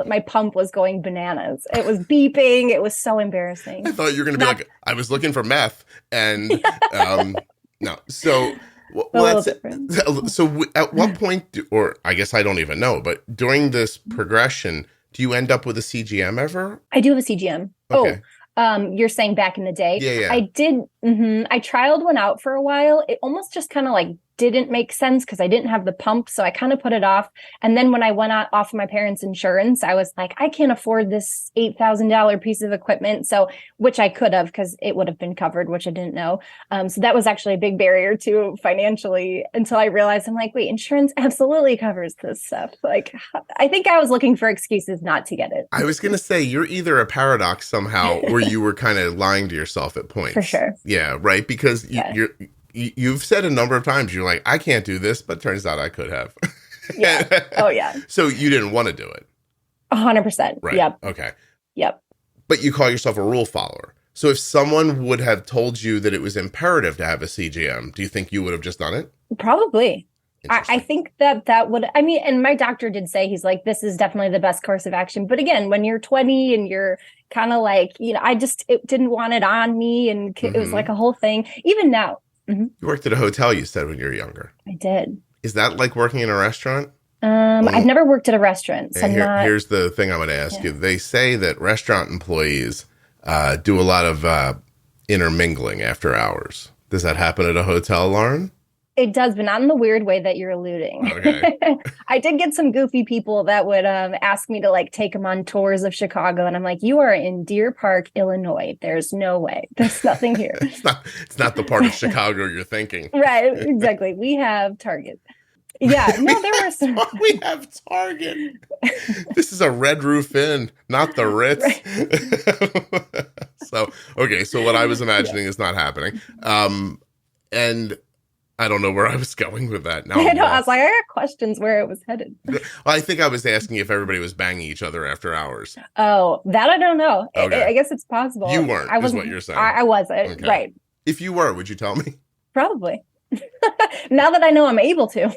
my pump was going bananas. It was beeping. It was so embarrassing. I thought you were going to be like, I was looking for meth and no. So, well, so at what point, or I guess I don't even know, but during this progression, do you end up with a CGM ever? I do have a CGM. Okay. You're saying back in the day? Yeah. I did. I trialed one out for a while. It almost just kind of like didn't make sense because I didn't have the pump. So I kind of put it off. And then when I went off of my parents' insurance, I was like, I can't afford this $8,000 piece of equipment. So, which I could have because it would have been covered, which I didn't know. So that was actually a big barrier to financially until I realized I'm like, wait, insurance absolutely covers this stuff. Like, I think I was looking for excuses not to get it. I was going to say, you're either a paradox somehow or you were kind of lying to yourself at points. For sure. Yeah, right. Because you've said a number of times, you're like, I can't do this, but turns out I could have. Yeah. Oh, yeah. So you didn't want to do it. 100%. Right. Yep. Okay. Yep. But you call yourself a rule follower. So if someone would have told you that it was imperative to have a CGM, do you think you would have just done it? Probably. I think that would, I mean, and my doctor did say, he's like, this is definitely the best course of action. But again, when you're 20 and you're kind of like, it didn't want it on me. And it was like a whole thing. Even now. You worked at a hotel, you said, when you were younger. I did. Is that like working in a restaurant? I've never worked at a restaurant. So here's the thing I'm going to ask you. They say that restaurant employees do a lot of intermingling after hours. Does that happen at a hotel, Lauren? It does, but not in the weird way that you're alluding. Okay. I did get some goofy people that would ask me to like take them on tours of Chicago. And I'm like, you are in Deer Park, Illinois. There's no way. There's nothing here. It's not the part of Chicago you're thinking. Right. Exactly. We have Target. Yeah. No, there were some. We have Target. This is a Red Roof Inn, not the Ritz. Right. So what I was imagining is not happening. And I don't know where I was going with that. Now I was like, I got questions where it was headed. Well, I think I was asking if everybody was banging each other after hours. Oh, that I don't know. Okay. I guess it's possible. You weren't, is what you're saying. I wasn't, okay. Right. If you were, would you tell me? Probably. Now that I know I'm able to.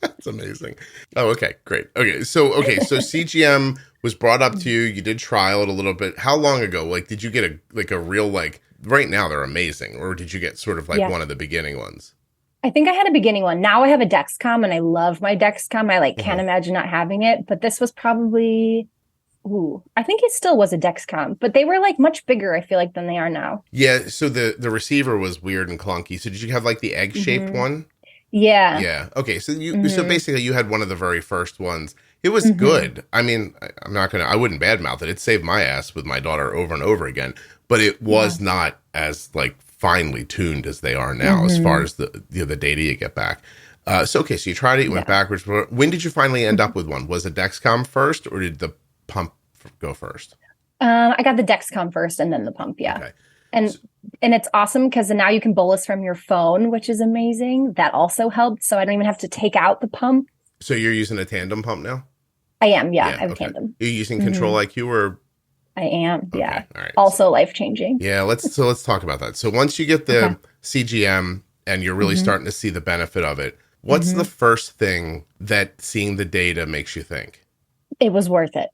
That's amazing. Oh, okay, great. Okay, so CGM was brought up to you. You did trial it a little bit. How long ago? Like, did you get a real, like, right now they're amazing, or did you get sort of like one of the beginning ones? I think I had a beginning one. Now I have a Dexcom and I love my Dexcom. I can't imagine not having it, but this was probably, I think it still was a Dexcom, but they were like much bigger, I feel like, than they are now. Yeah. So the receiver was weird and clunky. So did you have like the egg shaped one? Yeah. Yeah. Okay. So so basically you had one of the very first ones. It was good. I mean, I wouldn't badmouth it. It saved my ass with my daughter over and over again, but it was not as like finely tuned as they are now as far as the data you get back. So you tried it, you went backwards. When did you finally end up with one? Was it Dexcom first or did the pump go first? I got the Dexcom first and then the pump. Yeah. Okay. And it's awesome because now you can bolus from your phone, which is amazing. That also helped. So I don't even have to take out the pump. So you're using a tandem pump now? I am. Yeah. I have a tandem. Are you using Control IQ or? I am. Okay. Yeah. All right. Also life-changing. Yeah. Let's talk about that. So once you get the CGM and you're really starting to see the benefit of it, what's the first thing that seeing the data makes you think? It was worth it.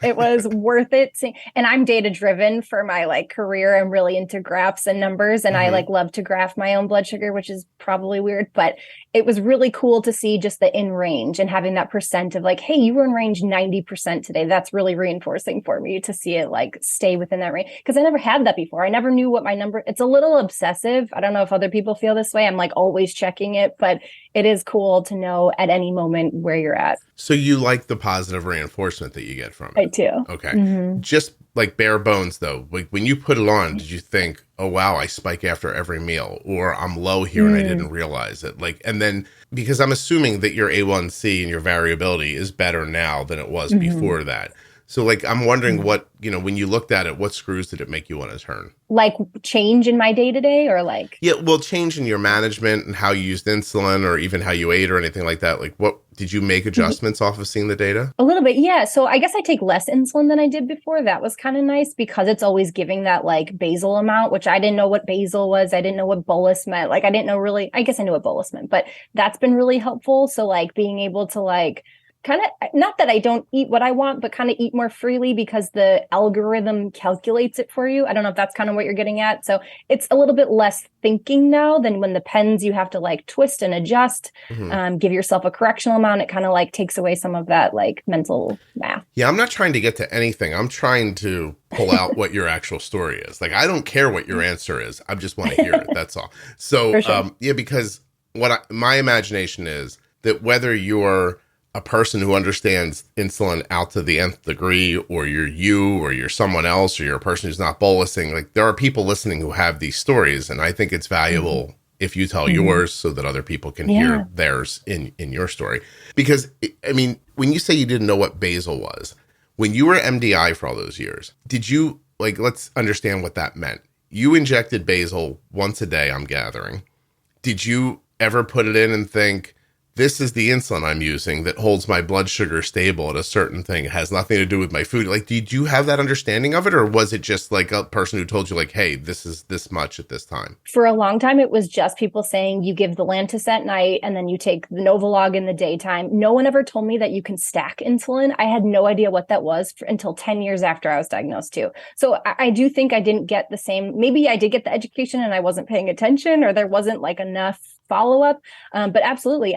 It was worth it. And I'm data driven for my like career. I'm really into graphs and numbers. And I like love to graph my own blood sugar, which is probably weird, but it was really cool to see just the in range and having that percent of like, hey, you were in range 90% today. That's really reinforcing for me to see it like stay within that range. Cause I never had that before. I never knew what my number, it's a little obsessive. I don't know if other people feel this way. I'm like always checking it, but it is cool to know at any moment where you're at. So you like the positive reinforcement that you get from it? I do. Okay. Just like bare bones though, like when you put it on, did you think, oh wow, I spike after every meal, or I'm low here and I didn't realize it? Like, and then because I'm assuming that your A1C and your variability is better now than it was before that. So like, I'm wondering what, when you looked at it, what screws did it make you want to turn? Like change in my day to day or like? Yeah, well, change in your management and how you used insulin or even how you ate or anything like that. Like what, did you make adjustments off of seeing the data? A little bit, yeah. So I guess I take less insulin than I did before. That was kind of nice because it's always giving that like basal amount, which I didn't know what basal was. I didn't know what bolus meant. Like I didn't know really, I guess I knew what bolus meant, but that's been really helpful. So like being able to like kind of, not that I don't eat what I want, but kind of eat more freely because the algorithm calculates it for you. I don't know if that's kind of what you're getting at. So it's a little bit less thinking now than when the pens you have to like twist and adjust, give yourself a correctional amount. It kind of like takes away some of that like mental math. Yeah, I'm not trying to get to anything. I'm trying to pull out what your actual story is. Like, I don't care what your answer is. I just want to hear it. That's all. So, Sure. Yeah, because my imagination is that whether you're a person who understands insulin out to the nth degree, or you're someone else, or you're a person who's not bolusing, like there are people listening who have these stories. And I think it's valuable if you tell yours so that other people can hear theirs in your story. Because I mean, when you say you didn't know what basal was, when you were MDI for all those years, did you like, let's understand what that meant. You injected basal once a day, I'm gathering. Did you ever put it in and think, this is the insulin I'm using that holds my blood sugar stable at a certain thing? It has nothing to do with my food. Like, did you have that understanding of it? Or was it just like a person who told you like, hey, this is this much at this time? For a long time, it was just people saying you give the Lantus at night and then you take the Novolog in the daytime. No one ever told me that you can stack insulin. I had no idea what that was until 10 years after I was diagnosed too. So I do think I didn't get the same, maybe I did get the education and I wasn't paying attention, or there wasn't like enough follow-up. But absolutely,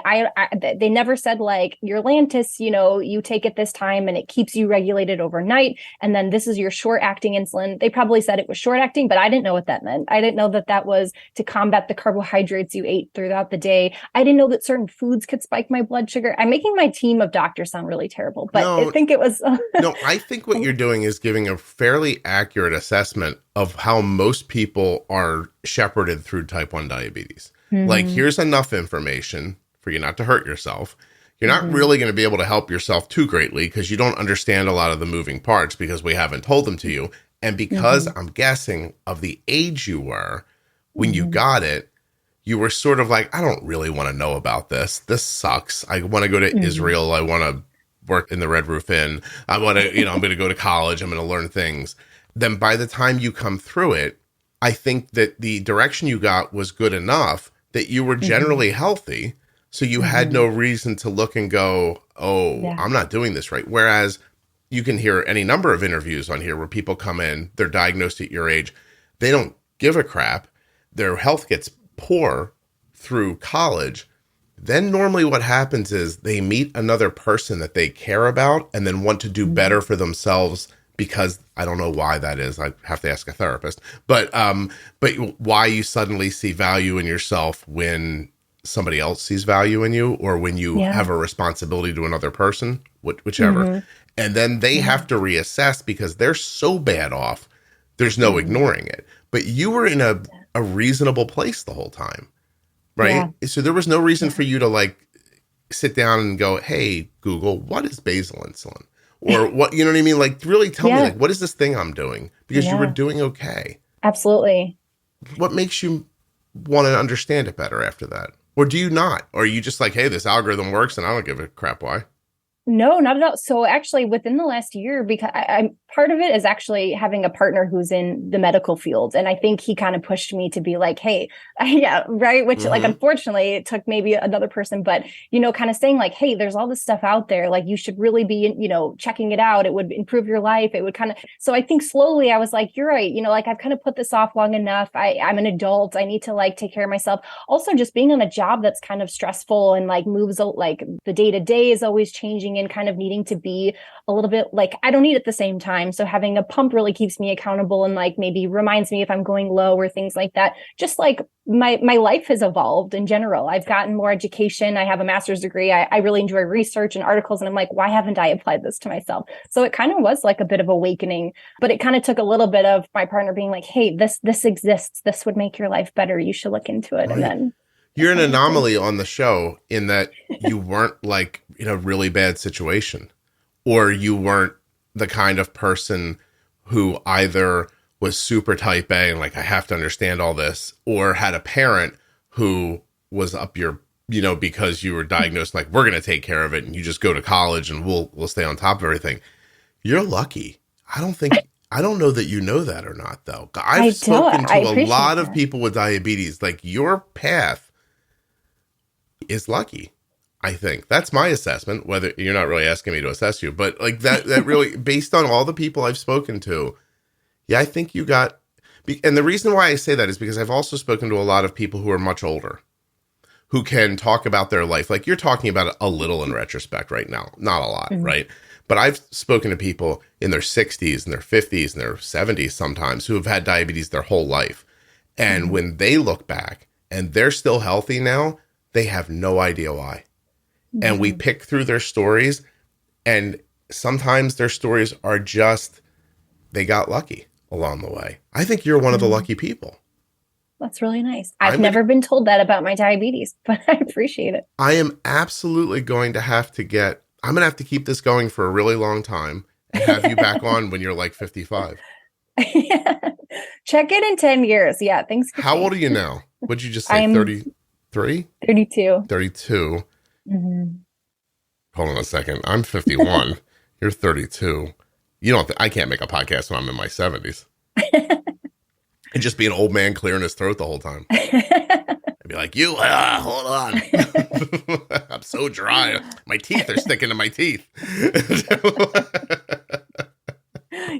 they never said like your Lantus, you take it this time and it keeps you regulated overnight. And then this is your short acting insulin. They probably said it was short acting, but I didn't know what that meant. I didn't know that that was to combat the carbohydrates you ate throughout the day. I didn't know that certain foods could spike my blood sugar. I'm making my team of doctors sound really terrible, but I think it was. No, I think what you're doing is giving a fairly accurate assessment of how most people are shepherded through type 1 diabetes. Like, here's enough information for you not to hurt yourself. You're not really going to be able to help yourself too greatly because you don't understand a lot of the moving parts because we haven't told them to you. And because I'm guessing of the age you were when you got it, you were sort of like, I don't really want to know about this. This sucks. I want to go to Israel. I want to work in the Red Roof Inn. I want to, I'm going to go to college. I'm going to learn things. Then by the time you come through it, I think that the direction you got was good enough that you were generally healthy. So you had no reason to look and go, I'm not doing this right. Whereas you can hear any number of interviews on here where people come in, they're diagnosed at your age. They don't give a crap. Their health gets poor through college. Then normally what happens is they meet another person that they care about and then want to do better for themselves, because I don't know why that is. I have to ask a therapist. But why you suddenly see value in yourself when somebody else sees value in you, or when you have a responsibility to another person, whichever. And then they have to reassess because they're so bad off. There's no ignoring it. But you were in a reasonable place the whole time, right? Yeah. So there was no reason for you to like sit down and go, hey, Google, what is basal insulin? Or what, you know what I mean? Like, really tell me, like, what is this thing I'm doing? Because you were doing okay. Absolutely. What makes you want to understand it better after that? Or do you not? Or are you just like, hey, this algorithm works and I don't give a crap why? No, not at all. So actually within the last year, because I'm part of it is actually having a partner who's in the medical field. And I think he kind of pushed me to be like, hey, right. Which like, unfortunately it took maybe another person, but, kind of saying like, hey, there's all this stuff out there. Like you should really be, checking it out. It would improve your life. It would kind of, so I think slowly I was like, you're right. Like I've kind of put this off long enough. I'm an adult. I need to like take care of myself. Also just being on a job that's kind of stressful and like moves, like the day to day is always changing and kind of needing to be a little bit like, I don't eat at the same time. So having a pump really keeps me accountable and like maybe reminds me if I'm going low or things like that. Just like my life has evolved in general. I've gotten more education. I have a master's degree. I really enjoy research and articles. And I'm like, why haven't I applied this to myself? So it kind of was like a bit of awakening, but it kind of took a little bit of my partner being like, hey, this exists. This would make your life better. You should look into it. Right. And then you're an anomaly on the show in that you weren't like in a really bad situation, or you weren't the kind of person who either was super type A and like, I have to understand all this, or had a parent who was up your, because you were diagnosed, like, we're going to take care of it and you just go to college and we'll stay on top of everything. You're lucky. I don't know that you know that or not, though. I've spoken to a lot of people with diabetes. Like, your path is lucky. I think that's my assessment, whether you're not really asking me to assess you, but like that really, based on all the people I've spoken to, yeah, I think you got, and the reason why I say that is because I've also spoken to a lot of people who are much older, who can talk about their life. Like you're talking about it a little in retrospect right now, not a lot, right? But I've spoken to people in their 60s and their 50s and their 70s sometimes who have had diabetes their whole life. And when they look back and they're still healthy now, they have no idea why. And we pick through their stories, and sometimes their stories are just, they got lucky along the way. I think you're one of the lucky people. That's really nice. I've never been told that about my diabetes, but I appreciate it. I am absolutely going to have to I'm going to have to keep this going for a really long time and have you back on when you're like 55. Yeah. Check it in 10 years. Yeah, things could How change. old are you now? What'd you just say, 33? 32. 32. Hold on a second. I'm 51. You're 32. You don't. I can't make a podcast when I'm in my 70s. And just be an old man clearing his throat the whole time. I'd be like, hold on. I'm so dry. My teeth are sticking to my teeth.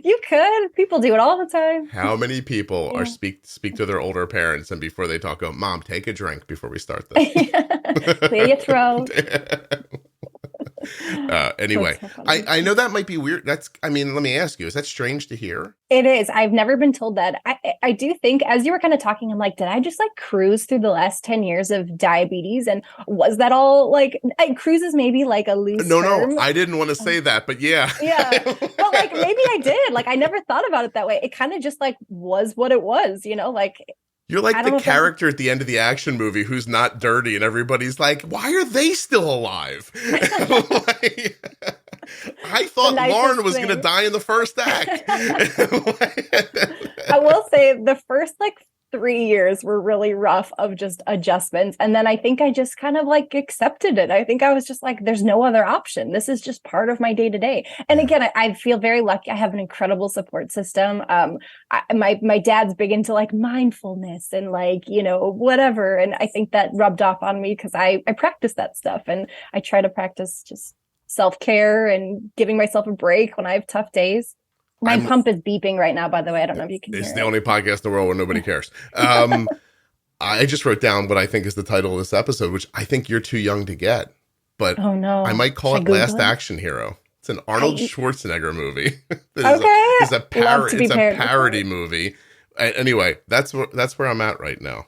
You could. People do it all the time. How many people are speak to their older parents, and before they talk, go, Mom, take a drink before we start this. Clear your throat. Anyway, so I know that might be weird. Let me ask you, is that strange to hear? It is. I've never been told that. I do think, as you were kind of talking, I'm like, did I just like cruise through the last 10 years of diabetes? And was that all like, cruise is maybe like a loose term. No, I didn't want to say that, but yeah. Yeah. But like, maybe I did. Like, I never thought about it that way. It kind of just like was what it was, like. You're like the character at the end of the action movie who's not dirty, and everybody's like, why are they still alive? Like, I thought Lauren was going to die in the first act. I will say the first 3 years were really rough of just adjustments. And then I think I just kind of accepted it. I think I was just like, there's no other option. This is just part of my day to day. And again, I feel very lucky. I have an incredible support system. My dad's big into mindfulness and whatever. And I think that rubbed off on me because I practice that stuff, and I try to practice just self-care and giving myself a break when I have tough days. My pump is beeping right now, by the way. I don't know if you can hear it. It's the only podcast in the world where nobody cares. I just wrote down what I think is the title of this episode, which I think you're too young to get. But oh, no. I might call it Last Action Hero. It's an Arnold Schwarzenegger movie. It's a parody movie. Anyway, that's where I'm at right now.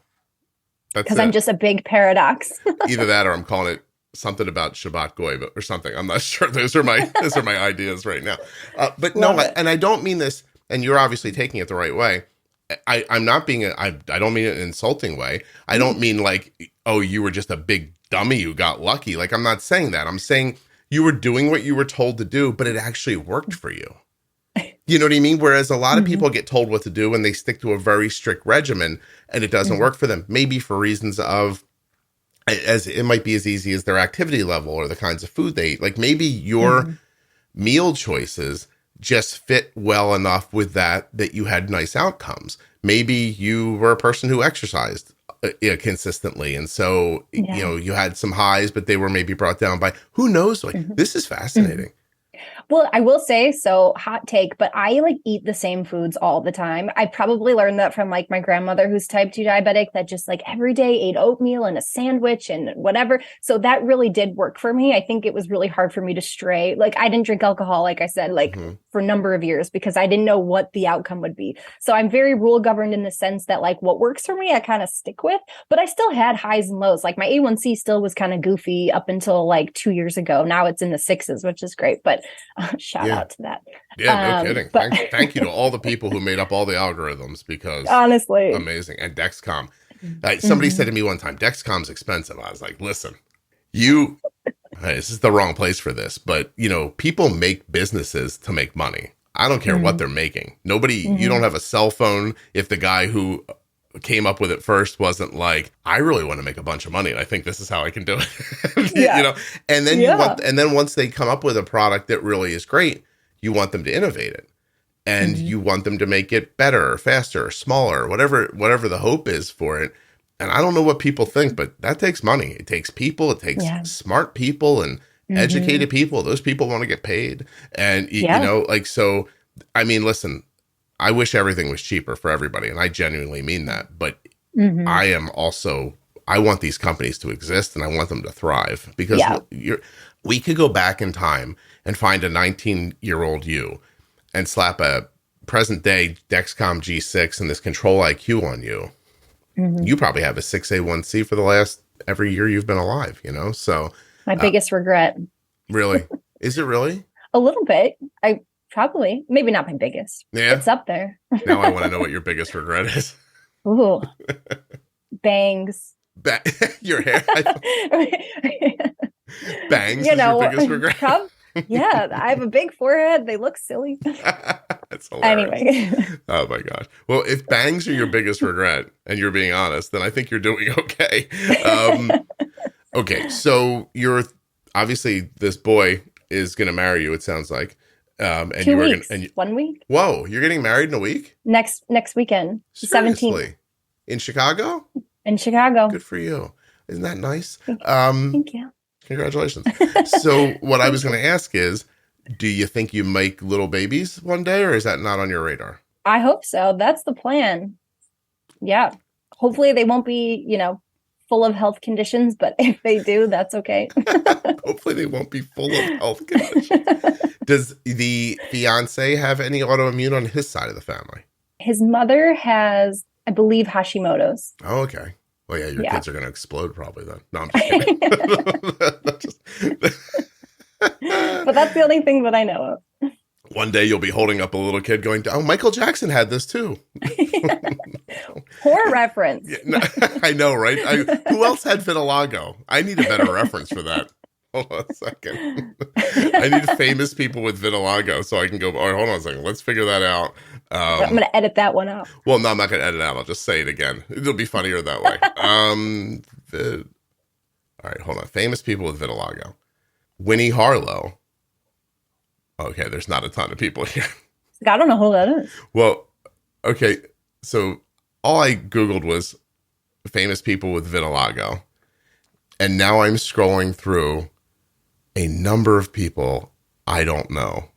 Because I'm just a big paradox. Either that or I'm calling it something about Shabbat Goy or something. I'm not sure. Those are my ideas right now. But no, and I don't mean this, and you're obviously taking it the right way. I'm not being, I don't mean it in an insulting way. I don't mean oh, you were just a big dummy who got lucky. I'm not saying that. I'm saying you were doing what you were told to do, but it actually worked for you. You know what I mean? Whereas a lot of people get told what to do and they stick to a very strict regimen and it doesn't work for them. Maybe for reasons of, as it might be as easy as their activity level or the kinds of food they eat. Maybe your meal choices just fit well enough with that you had nice outcomes. Maybe you were a person who exercised consistently. And so, you had some highs, but they were maybe brought down by who knows? This is fascinating. Well, I will say, so hot take, but I eat the same foods all the time. I probably learned that from my grandmother who's type 2 diabetic that just every day ate oatmeal and a sandwich and whatever. So that really did work for me. I think it was really hard for me to stray. I didn't drink alcohol, like I said, for a number of years because I didn't know what the outcome would be. So I'm very rule governed in the sense that what works for me, I kind of stick with, but I still had highs and lows. My A1C still was kind of goofy up until 2 years ago. Now it's in the sixes, which is great. But shout out to that. Yeah, no kidding. But thank you to all the people who made up all the algorithms because honestly, amazing. And Dexcom. Somebody said to me one time, Dexcom's expensive. I was like, listen, you Hey, this is the wrong place for this, but people make businesses to make money. I don't care what they're making. You don't have a cell phone if the guy who came up with it first wasn't like, I really want to make a bunch of money and I think this is how I can do it. Yeah. And then and then once they come up with a product that really is great, you want them to innovate it. And you want them to make it better or faster or smaller, whatever the hope is for it. And I don't know what people think, but that takes money. It takes people. It takes smart people and educated people. Those people want to get paid. And, so, I mean, listen, I wish everything was cheaper for everybody. And I genuinely mean that. But I want these companies to exist and I want them to thrive. Because we could go back in time and find a 19-year-old you and slap a present day Dexcom G6 and this control IQ on you. You probably have a 6A1C for the last every year you've been alive, So my biggest regret. Really? Is it really? A little bit. Maybe not my biggest. Yeah. It's up there. Now I want to know what your biggest regret is. Ooh. Bangs. Your hair. Bangs is your biggest regret. Yeah, I have a big forehead. They look silly. That's hilarious. Anyway. Oh my gosh. Well, if bangs are your biggest regret and you're being honest, then I think you're doing okay. Okay, so you're obviously this boy is going to marry you. It sounds like, and 2 weeks. 1 week. Whoa, you're getting married in a week? Next weekend, 17th. In Chicago. In Chicago. Good for you. Isn't that nice? Thank you. Congratulations. So what I was going to ask is, do you think you make little babies one day, or is that not on your radar? I hope so. That's the plan. Yeah. Hopefully they won't be, full of health conditions, but if they do, that's okay. Hopefully they won't be full of health conditions. Does the fiance have any autoimmune on his side of the family? His mother has, I believe, Hashimoto's. Oh, okay. Well, yeah, your kids are going to explode probably then. No, I'm just kidding. But that's the only thing that I know of. One day you'll be holding up a little kid going, oh, Michael Jackson had this too. Poor reference. I know, right? Who else had vitiligo? I need a better reference for that. Hold on a second. I need famous people with vitiligo so I can go, all right, hold on a second. Let's figure that out. I'm going to edit that one out. Well, no, I'm not going to edit it out. I'll just say it again. It'll be funnier that way. All right, hold on. Famous people with vitiligo. Winnie Harlow. Okay, there's not a ton of people here. I don't know who that is. Well, okay, so all I Googled was famous people with vitiligo. And now I'm scrolling through a number of people I don't know.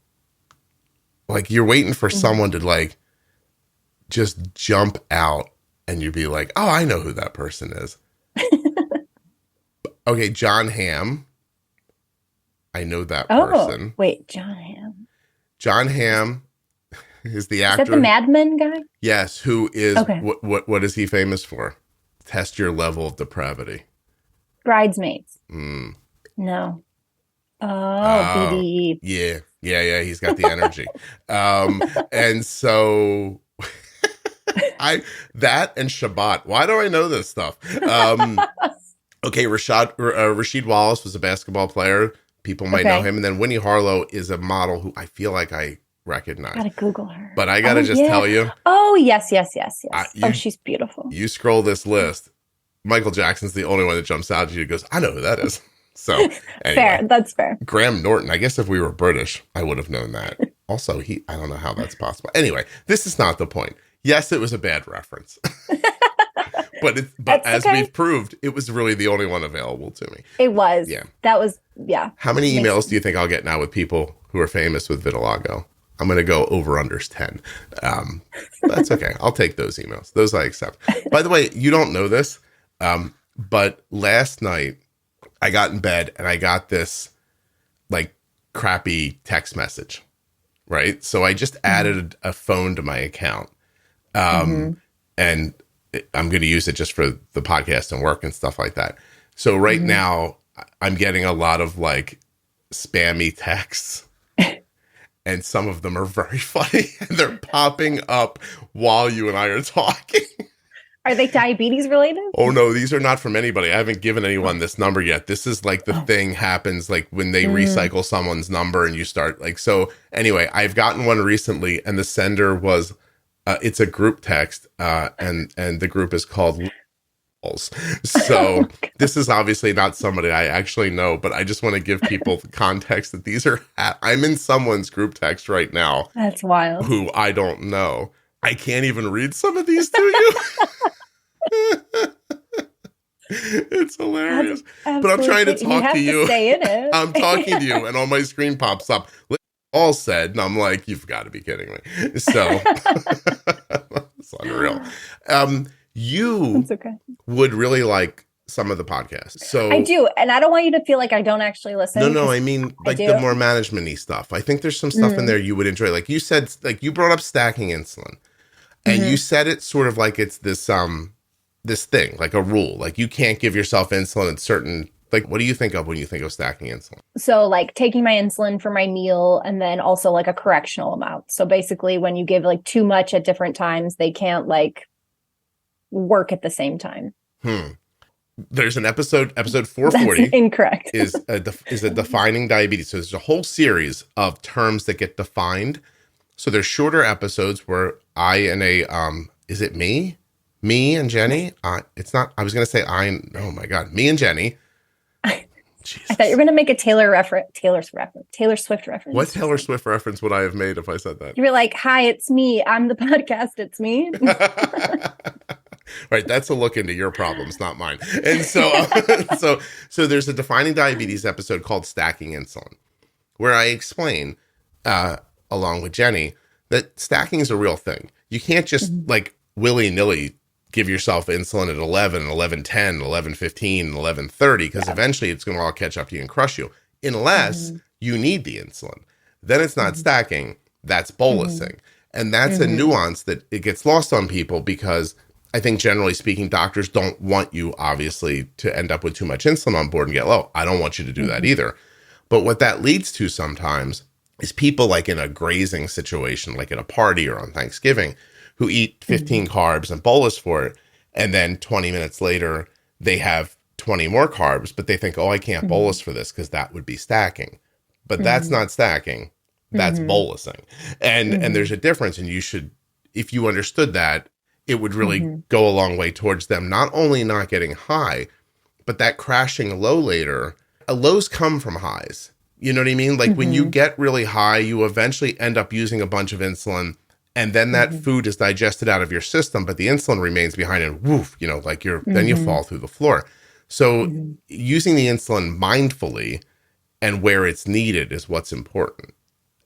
Like, you're waiting for someone to, just jump out and you'd be like, oh, I know who that person is. Okay, John Hamm. I know that person. Wait, John Hamm. John Hamm is the actor. Is that the Mad Men guy? Yes, who is, what is he famous for? Test your level of depravity. Bridesmaids. No. Oh, BD. Yeah, he's got the energy. And so that and Shabbat. Why do I know this stuff? Okay, Rasheed Wallace was a basketball player. People might know him. And then Winnie Harlow is a model who I feel like I recognize. Gotta Google her. But I gotta tell you. Oh, yes. She's beautiful. You scroll this list. Michael Jackson's the only one that jumps out at you and goes, I know who that is. So anyway, fair. That's fair. Graham Norton. I guess if we were British, I would have known that. Also, I don't know how that's possible. Anyway, this is not the point. Yes, it was a bad reference. But as we've proved, it was really the only one available to me. It was. Yeah. That was, yeah. How many emails do you think I'll get now with people who are famous with vitiligo? I'm going to go over unders 10. That's okay. I'll take those emails. Those I accept. By the way, you don't know this, but last night I got in bed and I got this crappy text message, right? So I just added a phone to my account. And I'm going to use it just for the podcast and work and stuff like that. So right now I'm getting a lot of spammy texts and some of them are very funny and they're popping up while you and I are talking. Are they diabetes related? Oh no, these are not from anybody. I haven't given anyone this number yet. This is like the thing happens like when they recycle someone's number and you start like, so anyway, I've gotten one recently and the sender was, it's a group text, and the group is called so this is obviously not somebody I actually know, but I just want to give people the context that these are, I'm in someone's group text right now. That's wild. Who I don't know. I can't even read some of these to you. It's hilarious. But I'm trying to talk to you. Stay in it. I'm talking to you and on my screen pops up all said and I'm like, you've got to be kidding me. So it's unreal. You would really like some of the podcasts. So I do. And I don't want you to feel like I don't actually listen. No, I mean like the more management-y stuff. I think there's some stuff in there you would enjoy. Like you said, like you brought up stacking insulin. And you said it sort of like it's this this thing, like a rule. Like you can't give yourself insulin at certain, like what do you think of when you think of stacking insulin? So like taking my insulin for my meal and then also like a correctional amount. So basically when you give like too much at different times, they can't like work at the same time. There's an episode 440. That's incorrect. is a defining diabetes. So there's a whole series of terms that get defined. So there's shorter episodes where I and is it me and Jenny? It's not, I was going to say oh my God, me and Jenny. Jesus. I thought you were going to make a Taylor Swift reference. What Taylor Swift reference would I have made if I said that? You were like, hi, it's me. I'm the podcast. It's me. Right. That's a look into your problems, not mine. And so, so there's a defining diabetes episode called Stacking Insulin, where I explain, along with Jenny, that stacking is a real thing. You can't just like willy-nilly give yourself insulin at 11, 11:10, 11:15, 11:30, because eventually it's going to all catch up to you and crush you, unless you need the insulin. Then it's not stacking, that's bolusing. And that's a nuance that it gets lost on people because I think generally speaking, doctors don't want you obviously to end up with too much insulin on board and get low. I don't want you to do that either. But what that leads to sometimes is people like in a grazing situation, like at a party or on Thanksgiving, who eat 15 carbs and bolus for it. And then 20 minutes later, they have 20 more carbs, but they think, oh, I can't bolus for this because that would be stacking. But that's not stacking. That's bolusing. And there's a difference. And you should, if you understood that, it would really go a long way towards them not only not getting high, but that crashing low later. Lows come from highs. You know what I mean? Like when you get really high, you eventually end up using a bunch of insulin and then that food is digested out of your system, but the insulin remains behind and woof, you know, like then you fall through the floor. So using the insulin mindfully and where it's needed is what's important.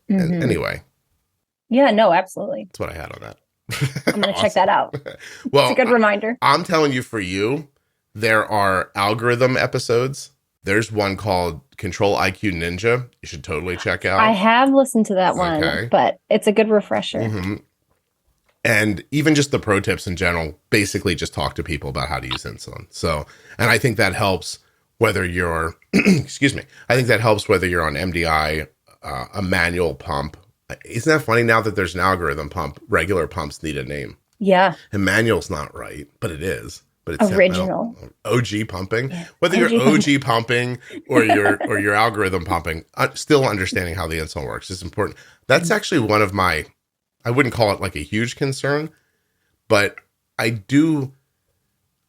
And anyway. Yeah, no, absolutely. That's what I had on that. I'm going to check that out. Well, it's a good reminder. I'm telling you, for you, there are algorithm episodes. There's one called Control IQ Ninja. You should totally check out. I have listened to that one, but it's a good refresher. And even just the pro tips in general, basically just talk to people about how to use insulin. So, and I think that helps whether you're, excuse me, I think that helps whether you're on MDI, a manual pump. Isn't that funny now that there's an algorithm pump? Regular pumps need a name. Yeah. And manual's not right, but it is. But it's original. OG pumping. Yeah. Whether you're OG pumping or your algorithm pumping, still understanding how the insulin works is important. That's actually one of my, I wouldn't call it like a huge concern, but I do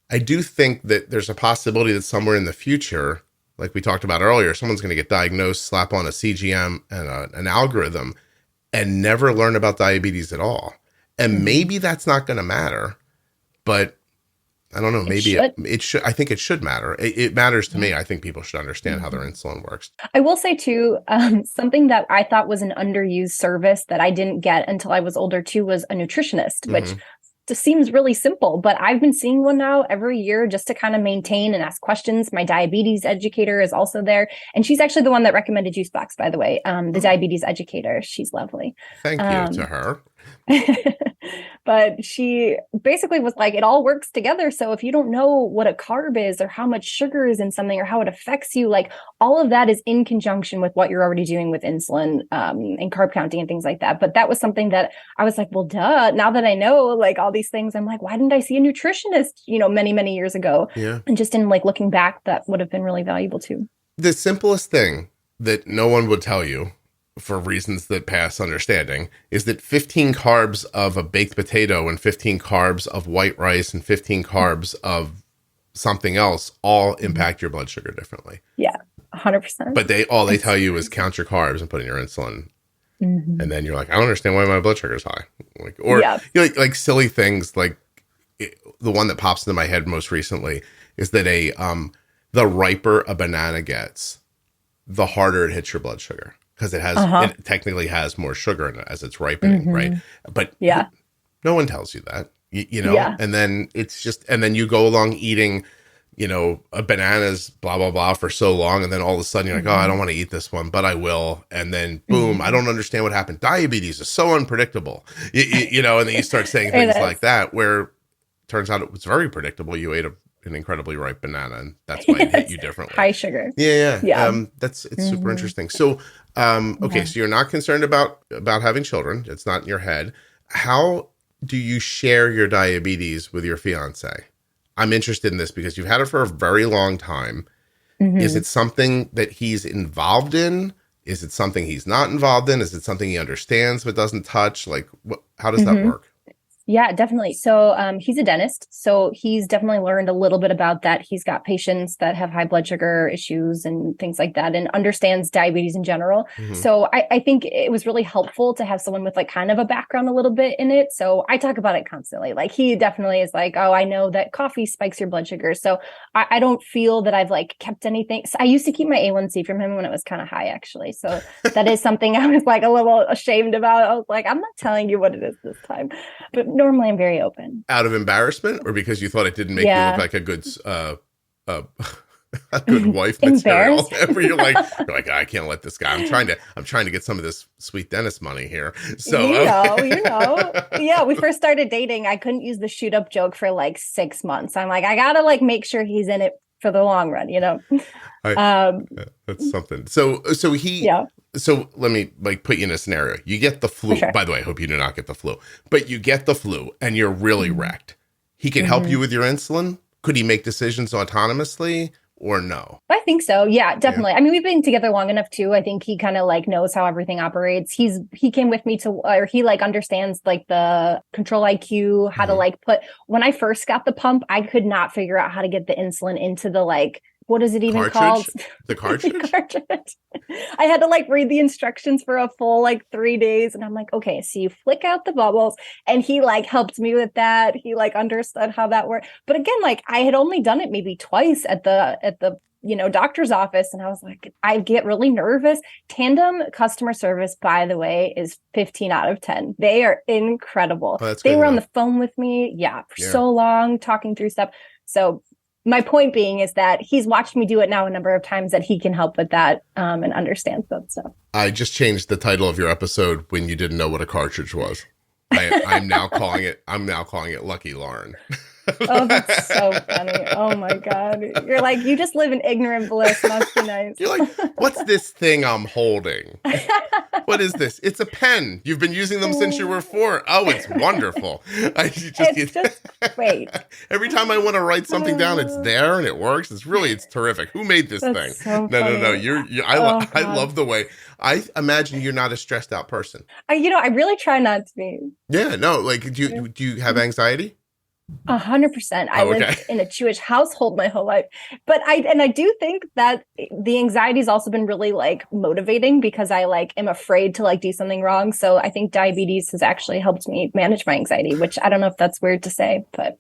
think that there's a possibility that somewhere in the future, like we talked about earlier, someone's going to get diagnosed, slap on a CGM and an algorithm and never learn about diabetes at all. And maybe that's not going to matter, but I don't know. Maybe it should. I think it should matter. It matters to me. I think people should understand how their insulin works. I will say too, something that I thought was an underused service that I didn't get until I was older too was a nutritionist, which just seems really simple, but I've been seeing one now every year just to kind of maintain and ask questions. My diabetes educator is also there. And she's actually the one that recommended Juicebox, by the way, the diabetes educator. She's lovely. Thank you to her. But she basically was like, it all works together. So if you don't know what a carb is or how much sugar is in something or how it affects you, like all of that is in conjunction with what you're already doing with insulin and carb counting and things like that. But that was something that I was like, well, duh, now that I know like all these things, I'm like, why didn't I see a nutritionist, many, many years ago? Yeah. And just in like looking back, that would have been really valuable too. The simplest thing that no one would tell you, for reasons that pass understanding, is that 15 carbs of a baked potato and 15 carbs of white rice and 15 carbs of something else all impact your blood sugar differently. Yeah, 100%. But they tell you is count your carbs and put in your insulin. Mm-hmm. And then you're like, I don't understand why my blood sugar is high. Like silly things like the one that pops into my head most recently is that the riper a banana gets, the harder it hits your blood sugar. Because it technically has more sugar in it as it's ripening, right? But no one tells you that, and then it's just, and then you go along eating, a bananas, blah, blah, blah for so long. And then all of a sudden you're like, oh, I don't want to eat this one, but I will. And then boom, I don't understand what happened. Diabetes is so unpredictable, and then you start saying things like that, where it turns out it was very predictable. You ate an incredibly ripe banana, and that's why it hit you differently. High sugar. Yeah. It's super interesting. So, okay, so you're not concerned about having children. It's not in your head. How do you share your diabetes with your fiance? I'm interested in this because you've had it for a very long time. Is it something that he's involved in? Is it something he's not involved in? Is it something he understands but doesn't touch? Like, how does that work? Yeah, definitely. So he's a dentist. So he's definitely learned a little bit about that. He's got patients that have high blood sugar issues and things like that and understands diabetes in general. So I think it was really helpful to have someone with like kind of a background a little bit in it. So I talk about it constantly. Like he definitely is like, oh, I know that coffee spikes your blood sugar. So I don't feel that I've like kept anything. So I used to keep my A1C from him when it was kind of high, actually. So that is something I was like a little ashamed about. I was like, I'm not telling you what it is this time. But normally I'm very open. Out of embarrassment or because you thought it didn't make you look like a good a good wife material? Where you're like, I can't let this guy. I'm trying to get some of this sweet dentist money here. So you know. Yeah, we first started dating. I couldn't use the shoot up joke for like 6 months. I'm like, I gotta like make sure he's in it for the long run, That's something. So he So let me like put you in a scenario. You get the flu. Sure. By the way, I hope you do not get the flu. But you get the flu and you're really wrecked. He can help you with your insulin? Could he make decisions autonomously or no? I think so. Yeah, definitely. Yeah. I mean, we've been together long enough too. I think he kind of like knows how everything operates. He came with me he like understands like the control IQ, how to like when I first got the pump, I could not figure out how to get the insulin into the like, what is it even called? The cartridge? The cartridge. I had to like read the instructions for a full like 3 days. And I'm like, okay, so you flick out the bubbles. And he like helped me with that. He like understood how that worked. But again, like I had only done it maybe twice at the doctor's office. And I was like, I get really nervous. Tandem customer service, by the way, is 15 out of 10. They are incredible. They were on the phone with me. For so long talking through stuff. So my point being is that he's watched me do it now a number of times that he can help with that and understands that stuff. I just changed the title of your episode when you didn't know what a cartridge was. I'm now calling it Lucky Lauren. Oh, that's so funny. Oh my God. You're like, you just live in ignorant bliss. Must be nice. You're like, what's this thing I'm holding? What is this? It's a pen. You've been using them since you were 4. Oh, it's wonderful. It's just great. Every time I want to write something down, it's there and it works. It's terrific. Who made this thing? So no. I love the way. I imagine you're not a stressed out person. I really try not to be. Yeah, no. Like, do you have anxiety? 100%. I lived in a Jewish household my whole life, but I do think that the anxiety has also been really like motivating because I like am afraid to like do something wrong. So I think diabetes has actually helped me manage my anxiety, which I don't know if that's weird to say, but.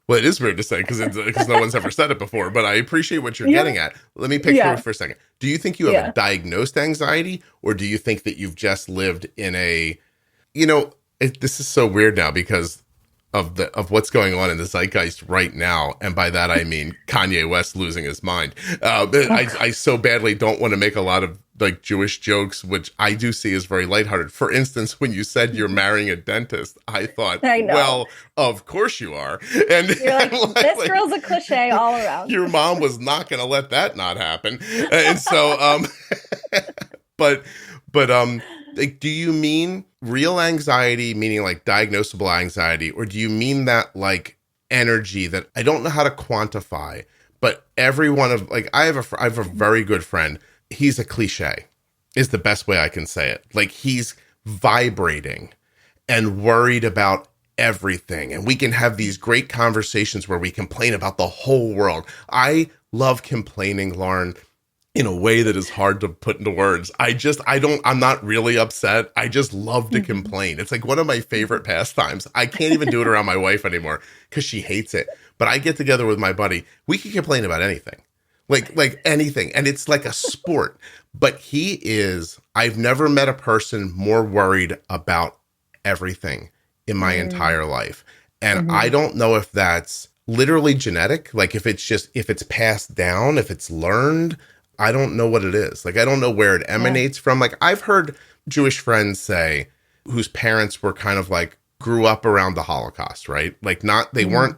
Well, it is weird to say because no one's ever said it before, but I appreciate what you're getting at. Let me pick through it for a second. Do you think you have a diagnosed anxiety, or do you think that you've just lived in a, this is so weird now because of what's going on in the zeitgeist right now, and by that I mean Kanye West losing his mind. I so badly don't want to make a lot of like Jewish jokes, which I do see as very lighthearted. For instance, when you said you're marrying a dentist, I thought, I know. well, of course you are. And you're like, this girl's a cliche all around. Your mom was not going to let that not happen. And so, but like, do you mean real anxiety, meaning like diagnosable anxiety, or do you mean that like energy that I don't know how to quantify, but every one of like, I have a very good friend. He's a cliche is the best way I can say it. Like he's vibrating and worried about everything. And we can have these great conversations where we complain about the whole world. I love complaining, Lauren, in a way that is hard to put into words. I'm not really upset. I just love to complain. It's like one of my favorite pastimes. I can't even do it around my wife anymore because she hates it. But I get together with my buddy. We can complain about anything, like anything. And it's like a sport. But I've never met a person more worried about everything in my entire life. And I don't know if that's literally genetic, like if it's passed down, if it's learned. I don't know what it is. Like, I don't know where it emanates from. Like, I've heard Jewish friends say whose parents were kind of like grew up around the Holocaust, right? Like they weren't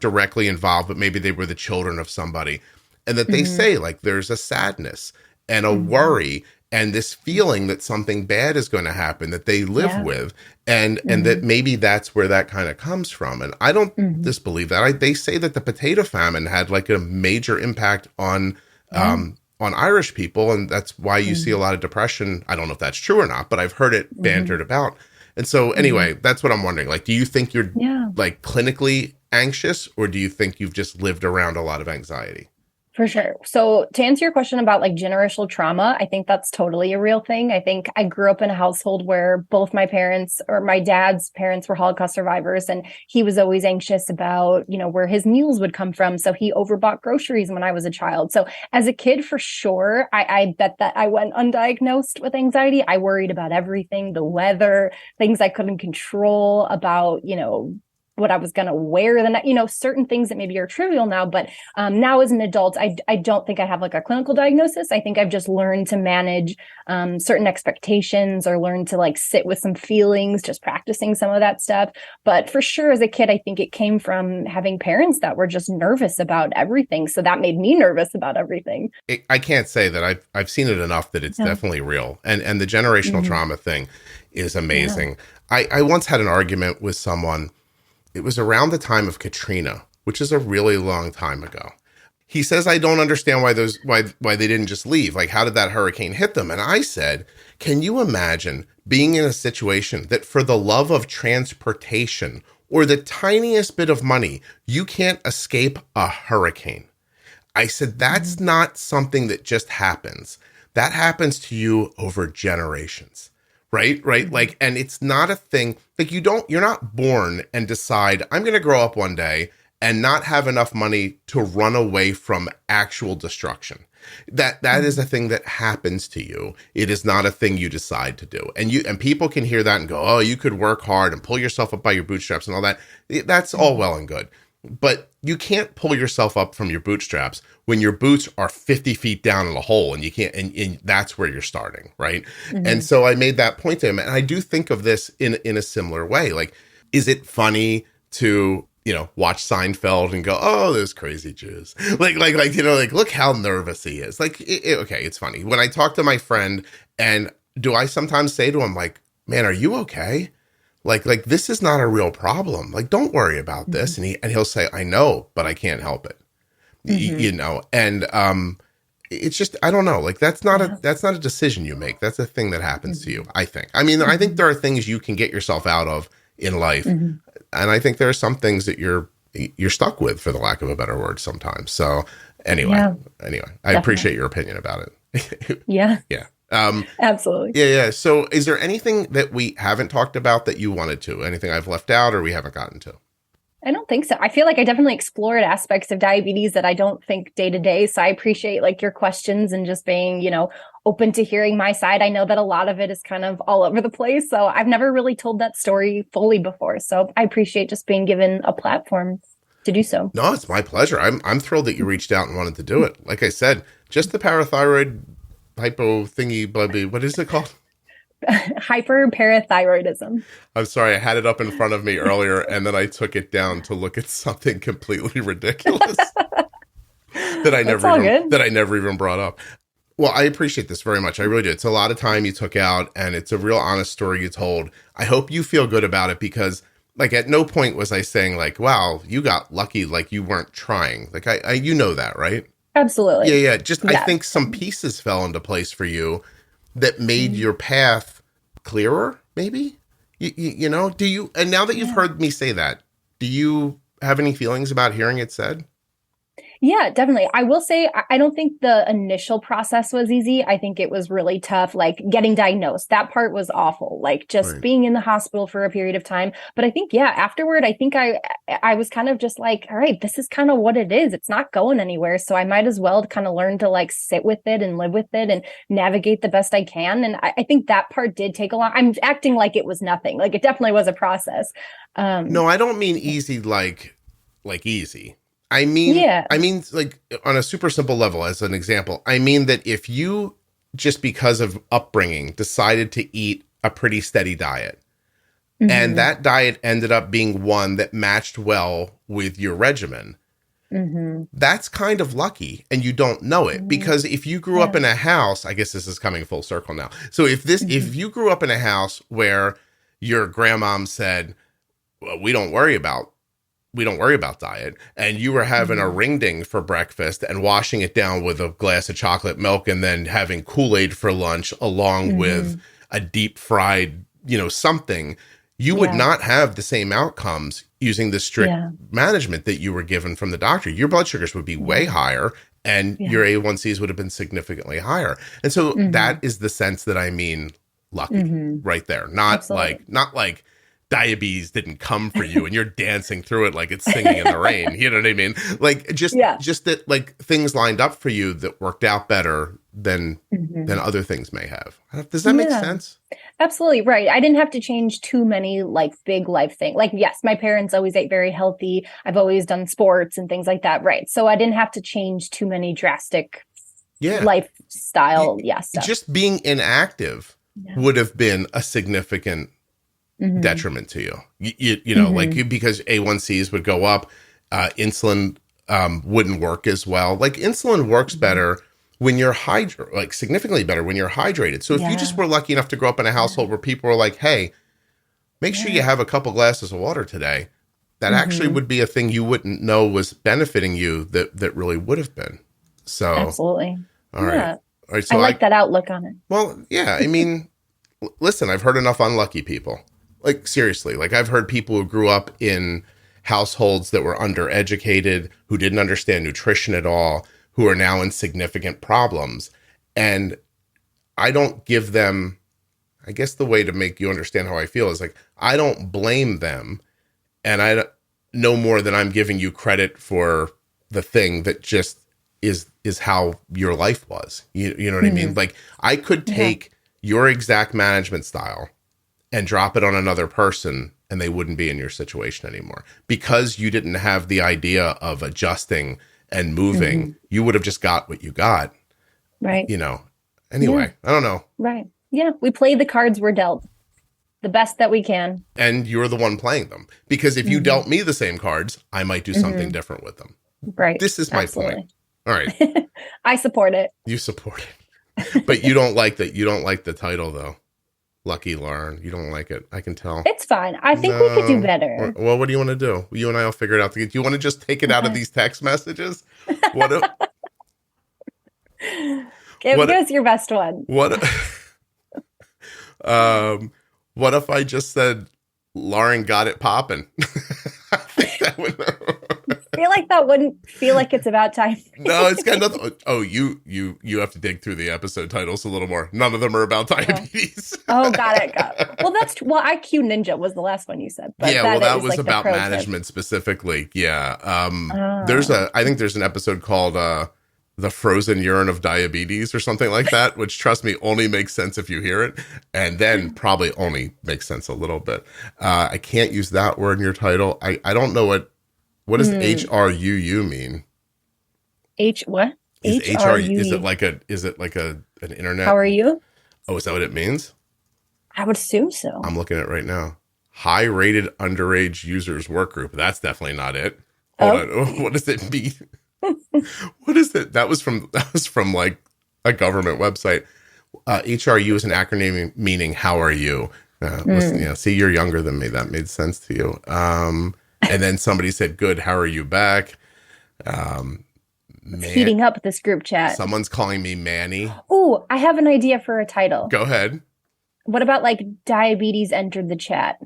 directly involved, but maybe they were the children of somebody. And that they say like there's a sadness and a worry and this feeling that something bad is going to happen that they live with. And that maybe that's where that kind of comes from. And I don't disbelieve that. They say that the potato famine had like a major impact on Irish people. And that's why you see a lot of depression. I don't know if that's true or not, but I've heard it bantered about. And so anyway, that's what I'm wondering. Like, do you think you're like clinically anxious, or do you think you've just lived around a lot of anxiety? For sure. So to answer your question about like generational trauma, I think that's totally a real thing. I think I grew up in a household where both my parents, or my dad's parents, were Holocaust survivors, and he was always anxious about, where his meals would come from. So he overbought groceries when I was a child. So as a kid, for sure, I bet that I went undiagnosed with anxiety. I worried about everything, the weather, things I couldn't control, about, what I was going to wear the night, certain things that maybe are trivial now, but now as an adult, I don't think I have like a clinical diagnosis. I think I've just learned to manage certain expectations, or learned to like sit with some feelings, just practicing some of that stuff. But for sure, as a kid, I think it came from having parents that were just nervous about everything. So that made me nervous about everything. I can't say that I've seen it enough that it's definitely real. And the generational trauma thing is amazing. Yeah. I once had an argument with someone. It was around the time of Katrina, which is a really long time ago. He says, I don't understand why they didn't just leave. Like, how did that hurricane hit them? And I said, can you imagine being in a situation that for the love of transportation or the tiniest bit of money, you can't escape a hurricane? I said, that's not something that just happens. That happens to you over generations. Right. Like, and it's not a thing like you're not born and decide I'm going to grow up one day and not have enough money to run away from actual destruction. That is a thing that happens to you. It is not a thing you decide to do. And people can hear that and go, oh, you could work hard and pull yourself up by your bootstraps and all that. That's all well and good. But you can't pull yourself up from your bootstraps when your boots are 50 feet down in a hole and you can't, and that's where you're starting, right? And so I made that point to him. And I do think of this in a similar way. Like, is it funny to, watch Seinfeld and go, oh, those crazy Jews. Like, look how nervous he is. Like, okay, it's funny. When I talk to my friend, and do I sometimes say to him, like, man, are you okay? Like this is not a real problem. Like, don't worry about this. And he'll say, I know, but I can't help it. And it's just, I don't know. Like, that's not a decision you make. That's a thing that happens to you, I think. I mean, I think there are things you can get yourself out of in life. And I think there are some things that you're stuck with, for the lack of a better word, sometimes. So anyway, I appreciate your opinion about it. Yeah. Absolutely. Yeah. So is there anything that we haven't talked about that you wanted to? Anything I've left out or we haven't gotten to? I don't think so. I feel like I definitely explored aspects of diabetes that I don't think day to day. So I appreciate like your questions and just being, open to hearing my side. I know that a lot of it is kind of all over the place. So I've never really told that story fully before. So I appreciate just being given a platform to do so. No, it's my pleasure. I'm thrilled that you reached out and wanted to do it. Like I said, just the parathyroid hypo thingy, blah, blah, what is it called? Hyperparathyroidism. I'm sorry, I had it up in front of me earlier, and then I took it down to look at something completely ridiculous that I never even brought up. Well, I appreciate this very much. I really do. It's a lot of time you took out, and it's a real honest story you told. I hope you feel good about it because, like, at no point was I saying, like, wow, you got lucky, like you weren't trying. Like, I you know that, right? Absolutely. Yeah. I think some pieces fell into place for you that made your path clearer, maybe? You know, do you, and now that you've heard me say that, do you have any feelings about hearing it said? Yeah, definitely. I will say, I don't think the initial process was easy. I think it was really tough, like getting diagnosed. That part was awful, like just being in the hospital for a period of time. But I think, afterward, I think I was kind of just like, all right, this is kind of what it is. It's not going anywhere. So I might as well kind of learn to like sit with it and live with it and navigate the best I can. And I think that part did take a lot. I'm acting like it was nothing. Like it definitely was a process. No, I don't mean easy, like easy. I mean, like on a super simple level, as an example, I mean that if you just because of upbringing decided to eat a pretty steady diet and that diet ended up being one that matched well with your regimen, that's kind of lucky and you don't know it because if you grew up in a house, I guess this is coming full circle now. So if you grew up in a house where your grandmom said, well, we don't worry about diet, and you were having a ring ding for breakfast and washing it down with a glass of chocolate milk and then having Kool-Aid for lunch along with a deep fried, something, you would not have the same outcomes using the strict management that you were given from the doctor. Your blood sugars would be way higher and your A1Cs would have been significantly higher. And so that is the sense that I mean lucky right there. Not like diabetes didn't come for you and you're dancing through it like it's singing in the rain. You know what I mean? Like just that like things lined up for you that worked out better than other things may have. Does that make sense? Absolutely. Right. I didn't have to change too many like big life things. Like, yes, my parents always ate very healthy. I've always done sports and things like that. Right. So I didn't have to change too many drastic lifestyle. Stuff. Just being inactive would have been a significant detriment to you. You know, like because A1Cs would go up, insulin wouldn't work as well. Like insulin works better when you're significantly better when you're hydrated. So if you just were lucky enough to grow up in a household where people were like, hey, make sure you have a couple glasses of water today, that actually would be a thing you wouldn't know was benefiting you that really would have been. So absolutely. All right. So I like that outlook on it. Well, yeah, I mean, listen, I've heard enough unlucky people. Like, seriously, like I've heard people who grew up in households that were undereducated, who didn't understand nutrition at all, who are now in significant problems. And I don't give them, I guess the way to make you understand how I feel is like, I don't blame them. And I no more than I'm giving you credit for the thing that just is how your life was. You know what I mean? Like I could take your exact management style and drop it on another person and they wouldn't be in your situation anymore. Because you didn't have the idea of adjusting and moving, you would have just got what you got. Right. Anyway, I don't know. Right. Yeah. We play the cards we're dealt the best that we can. And you're the one playing them. Because if you dealt me the same cards, I might do something different with them. Right. This is my point. All right. I support it. You support it. But you don't like that. You don't like the title though. Lucky Lauren. You don't like it. I can tell. It's fine. I think we could do better. Well, what do you want to do? You and I will figure it out. Do you want to just take it out of these text messages? What if, give us your best one. What if I just said Lauren got it popping? I think that would I feel like that wouldn't feel like it's about time. No, it's got nothing. Oh, you have to dig through the episode titles a little more. None of them are about diabetes. Oh, got it. Well, IQ Ninja was the last one you said. But that was like about management specifically. Yeah. I think there's an episode called The Frozen Urine of Diabetes or something like that, which trust me, only makes sense if you hear it. And then probably only makes sense a little bit. I can't use that word in your title. I don't know what does HRUU mean? What? Is HR, is it HRU. like an internet? How are you? Oh, is that what it means? I would assume so. I'm looking at it right now. High rated underage users work group. That's definitely not it. Hold Oh, on. What does it mean? What is it? That was from like a government website. HRU is an acronym meaning how are you? Listen, see, you're younger than me. That made sense to you. And then somebody said, good, how are you back? it's heating up this group chat. Someone's calling me Manny. Oh, I have an idea for a title. Go ahead. What about like diabetes entered the chat?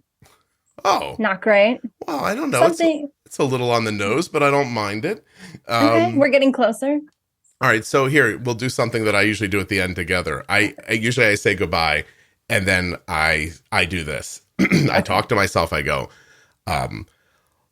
Oh, Not great. well, I don't know. Something. It's a little on the nose, but I don't mind it. Okay, we're getting closer. All right, so here we'll do something that I usually do at the end together. I usually say goodbye, and then I do this. I talk to myself. I go,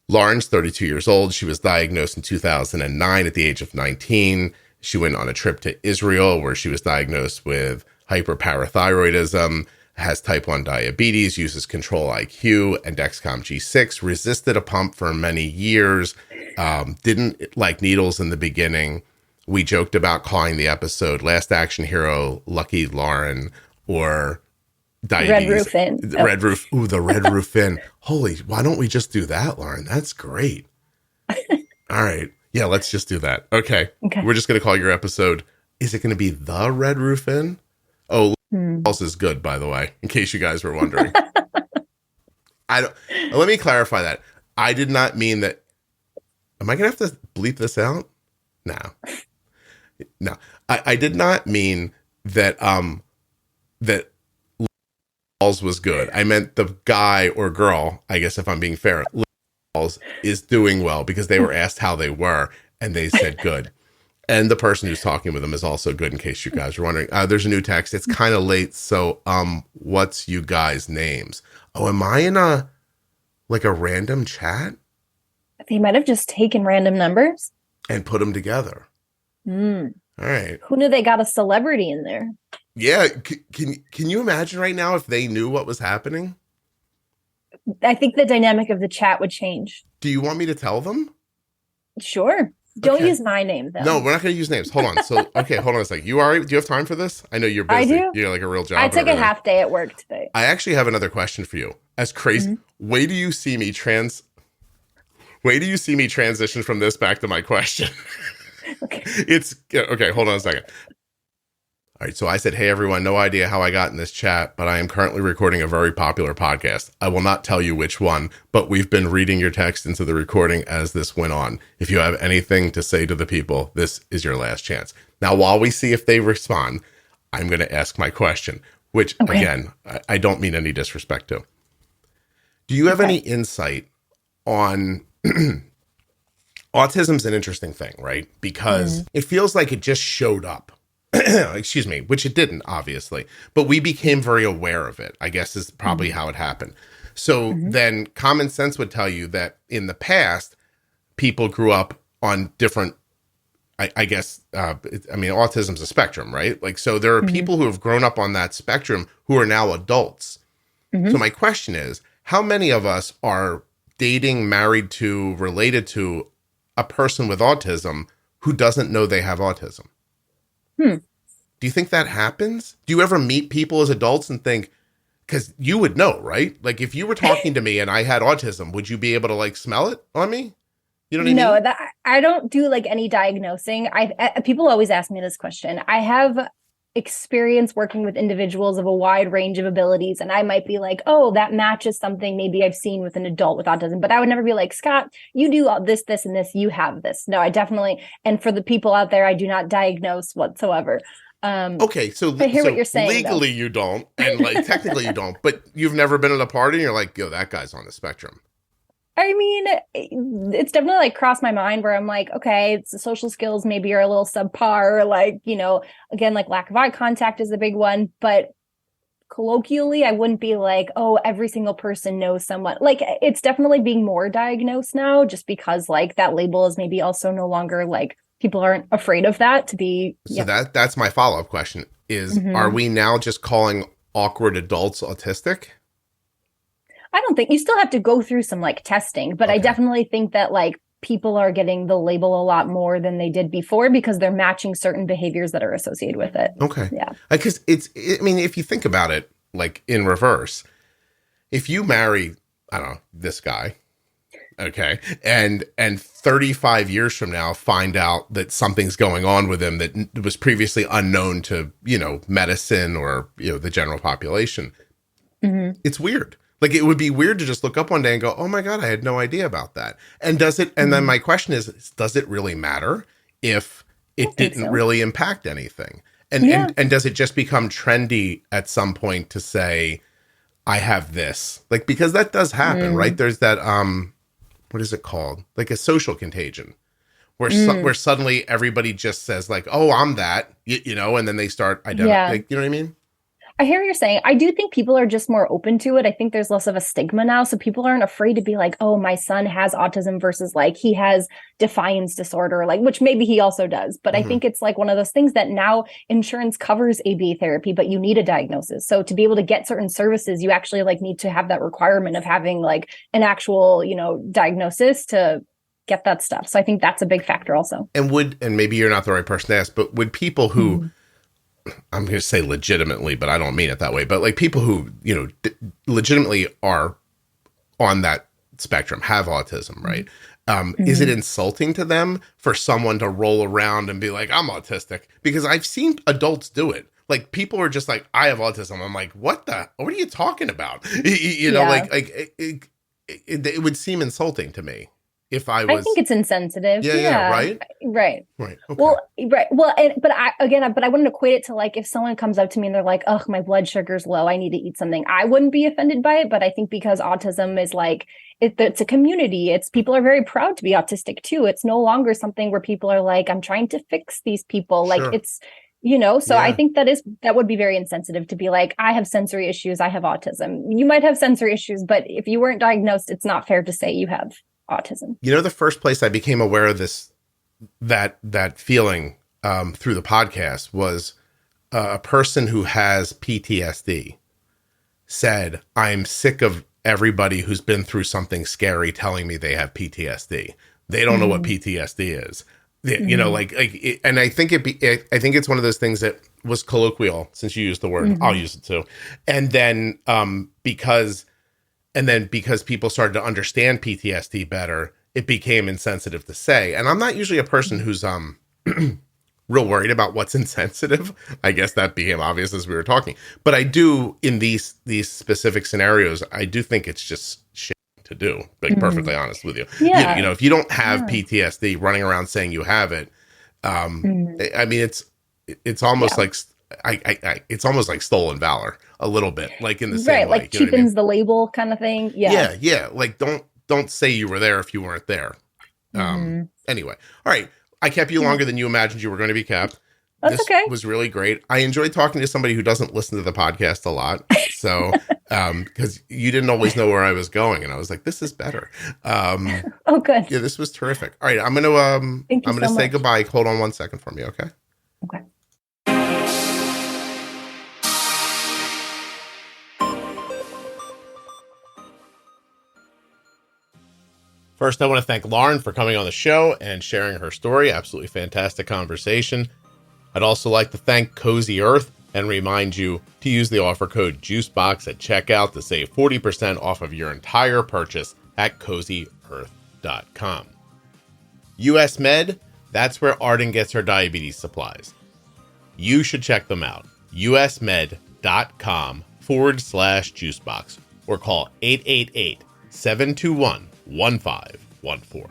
Lauren's 32 years old. She was diagnosed in 2009 at the age of 19. She went on a trip to Israel where she was diagnosed with hyperparathyroidism, has type 1 diabetes, uses Control IQ and Dexcom G6, resisted a pump for many years, didn't like needles in the beginning. We joked about calling the episode Last Action Hero, Lucky Lauren, or Diabetes. Red Roof Inn. The Red Roof. Ooh, the Red Roof Inn. Holy, why don't we just do that, Lauren? That's great. All right. Yeah, let's just do that. Okay. We're just going to call your episode. Is it going to be The Red Roof Inn? Oh, else is good, by the way, in case you guys were wondering. Let me clarify that. I did not mean that. Am I going to have to bleep this out? No. I did not mean that that Balls was good. I meant the guy or girl, I guess if I'm being fair, Balls is doing well because they were asked how they were and they said good. And the person who's talking with them is also good, in case you guys are wondering. There's a new text. It's kind of late, so what's you guys' names? Oh, am I in a random chat? They might have just taken random numbers and put them together. All right. Who knew they got a celebrity in there? Yeah. Can you imagine right now if they knew what was happening? I think the dynamic of the chat would change. Do you want me to tell them? Sure. Don't use my name, though. No, we're not going to use names. Hold on. So, okay, hold on a second. You all right? Do you have time for this? I know you're busy. I do. You're like a real job. I took a half day at work today. I actually have another question for you. As crazy, wait do you see me transition from this back to my question? Okay. Okay. Hold on a second. All right. So I said, hey, everyone, no idea how I got in this chat, but I am currently recording a very popular podcast. I will not tell you which one, but we've been reading your text into the recording as this went on. If you have anything to say to the people, this is your last chance. Now, while we see if they respond, I'm going to ask my question, which, again, I don't mean any disrespect to. Do you have any insight on autism's an interesting thing, right? Because it feels like it just showed up. Excuse me, which it didn't, obviously. But we became very aware of it, I guess is probably how it happened. So then common sense would tell you that in the past, people grew up on different, I guess, autism's a spectrum, right? Like, so there are people who have grown up on that spectrum who are now adults. So my question is, how many of us are dating, married to, related to a person with autism who doesn't know they have autism? Do you think that happens? Do you ever meet people as adults and think, because you would know, right? Like if you were talking to me and I had autism, would you be able to like smell it on me? You know what I mean? No, I don't do like any diagnosing. People always ask me this question. I have experience working with individuals of a wide range of abilities, and I might be like, oh, that matches something maybe I've seen with an adult with autism, but I would never be like, Scott, you do all this, and this, you have this. No, I definitely, and for the people out there, I do not diagnose whatsoever. Okay, so I hear what you're saying. Legally, you don't, and like technically, you don't. But you've never been at a party, and you're like, yo, that guy's on the spectrum. I mean, it's definitely like crossed my mind where I'm like, okay, it's the social skills maybe are a little subpar, like, again, like lack of eye contact is a big one, but colloquially, I wouldn't be like, oh, every single person knows someone. Like, it's definitely being more diagnosed now, just because like that label is maybe also no longer like people aren't afraid of that to be. So that's my follow-up question is, are we now just calling awkward adults autistic? I don't think you still have to go through some like testing, but I definitely think that like people are getting the label a lot more than they did before because they're matching certain behaviors that are associated with it. Okay. Yeah. Because I mean, if you think about it, like in reverse, if you marry, I don't know, this guy, okay, and 35 years from now find out that something's going on with him that was previously unknown to, medicine or, the general population, it's weird. Like, it would be weird to just look up one day and go, oh my God, I had no idea about that. And then my question is, does it really matter if it didn't really impact anything? And does it just become trendy at some point to say, I have this? Like, because that does happen, right? There's that, what is it called? Like a social contagion where suddenly everybody just says like, oh, I'm that, and then they start identifying, like, you know what I mean? I hear what you're saying. I do think people are just more open to it. I think there's less of a stigma now. So people aren't afraid to be like, oh, my son has autism versus like he has defiance disorder, like, which maybe he also does. But I think it's like one of those things that now insurance covers ABA therapy, but you need a diagnosis. So to be able to get certain services, you actually like need to have that requirement of having like an actual, diagnosis to get that stuff. So I think that's a big factor also. And maybe you're not the right person to ask, but would people who, I'm going to say legitimately, but I don't mean it that way, but like people who, legitimately are on that spectrum, have autism, right? Is it insulting to them for someone to roll around and be like, I'm autistic? Because I've seen adults do it. Like, people are just like, I have autism. I'm like, what are you talking about? It would seem insulting to me. If I think it's insensitive. Yeah, right. Okay. Well, but I wouldn't equate it to like if someone comes up to me and they're like, "Oh, my blood sugar's low. I need to eat something." I wouldn't be offended by it, but I think because autism is like it's a community. It's people are very proud to be autistic too. It's no longer something where people are like, "I'm trying to fix these people." Like it's so I think that would be very insensitive to be like, I have sensory issues. I have autism. You might have sensory issues, but if you weren't diagnosed, it's not fair to say you have autism. The first place I became aware of that feeling through the podcast was a person who has PTSD said, I'm sick of everybody who's been through something scary telling me they have PTSD. They don't know what PTSD is. And I think I think it's one of those things that was colloquial, since you used the word, I'll use it too. And then because people started to understand PTSD better, it became insensitive to say. And I'm not usually a person who's real worried about what's insensitive. I guess that became obvious as we were talking. But I do, in these specific scenarios, I do think it's just shit to do, being perfectly honest with you. Yeah. If you don't have PTSD running around saying you have it, I mean, it's almost like it's almost like stolen valor a little bit, like in the same way. Like cheapens the label kind of thing. Yeah. Like don't say you were there if you weren't there. Anyway, all right. I kept you longer than you imagined you were going to be kept. That's okay. This was really great. I enjoyed talking to somebody who doesn't listen to the podcast a lot. So, because you didn't always know where I was going, and I was like, this is better. Oh, good. Yeah, this was terrific. All right, I'm gonna say goodbye. Hold on 1 second for me, okay? Okay. First, I want to thank Lauren for coming on the show and sharing her story. Absolutely fantastic conversation. I'd also like to thank Cozy Earth and remind you to use the offer code Juicebox at checkout to save 40% off of your entire purchase at CozyEarth.com. US Med, that's where Arden gets her diabetes supplies. You should check them out. usmed.com/juicebox or call 888-721-1514.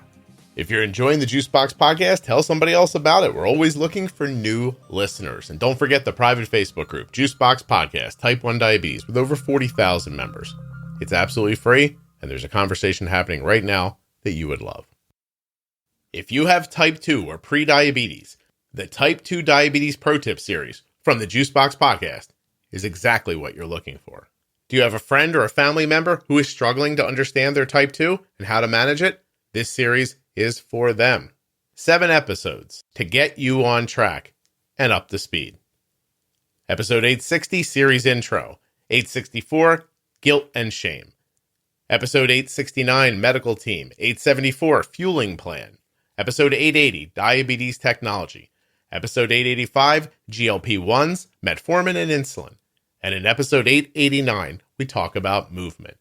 If you're enjoying the Juicebox podcast, tell somebody else about it. We're always looking for new listeners. And don't forget the private Facebook group, Juicebox Podcast, Type 1 Diabetes, with over 40,000 members. It's absolutely free, and there's a conversation happening right now that you would love. If you have type 2 or pre-diabetes, the Type 2 Diabetes Pro Tip series from the Juicebox Podcast is exactly what you're looking for. Do you have a friend or a family member who is struggling to understand their type 2 and how to manage it? This series is for them. 7 episodes to get you on track and up to speed. Episode 860, series intro. 864, guilt and shame. Episode 869, Medical Team. 874, Fueling Plan. Episode 880, Diabetes Technology. Episode 885, GLP-1s, metformin, and insulin. And in episode 889, we talk about movement.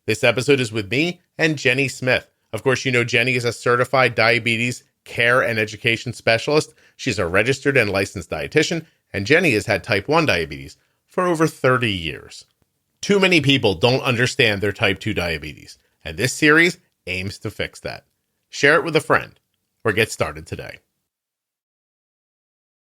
This episode is with me and Jenny Smith. Of course, you know Jenny is a certified diabetes care and education specialist. She's a registered and licensed dietitian, and Jenny has had type 1 diabetes for over 30 years. Too many people don't understand their type 2 diabetes, and this series aims to fix that. Share it with a friend or get started today.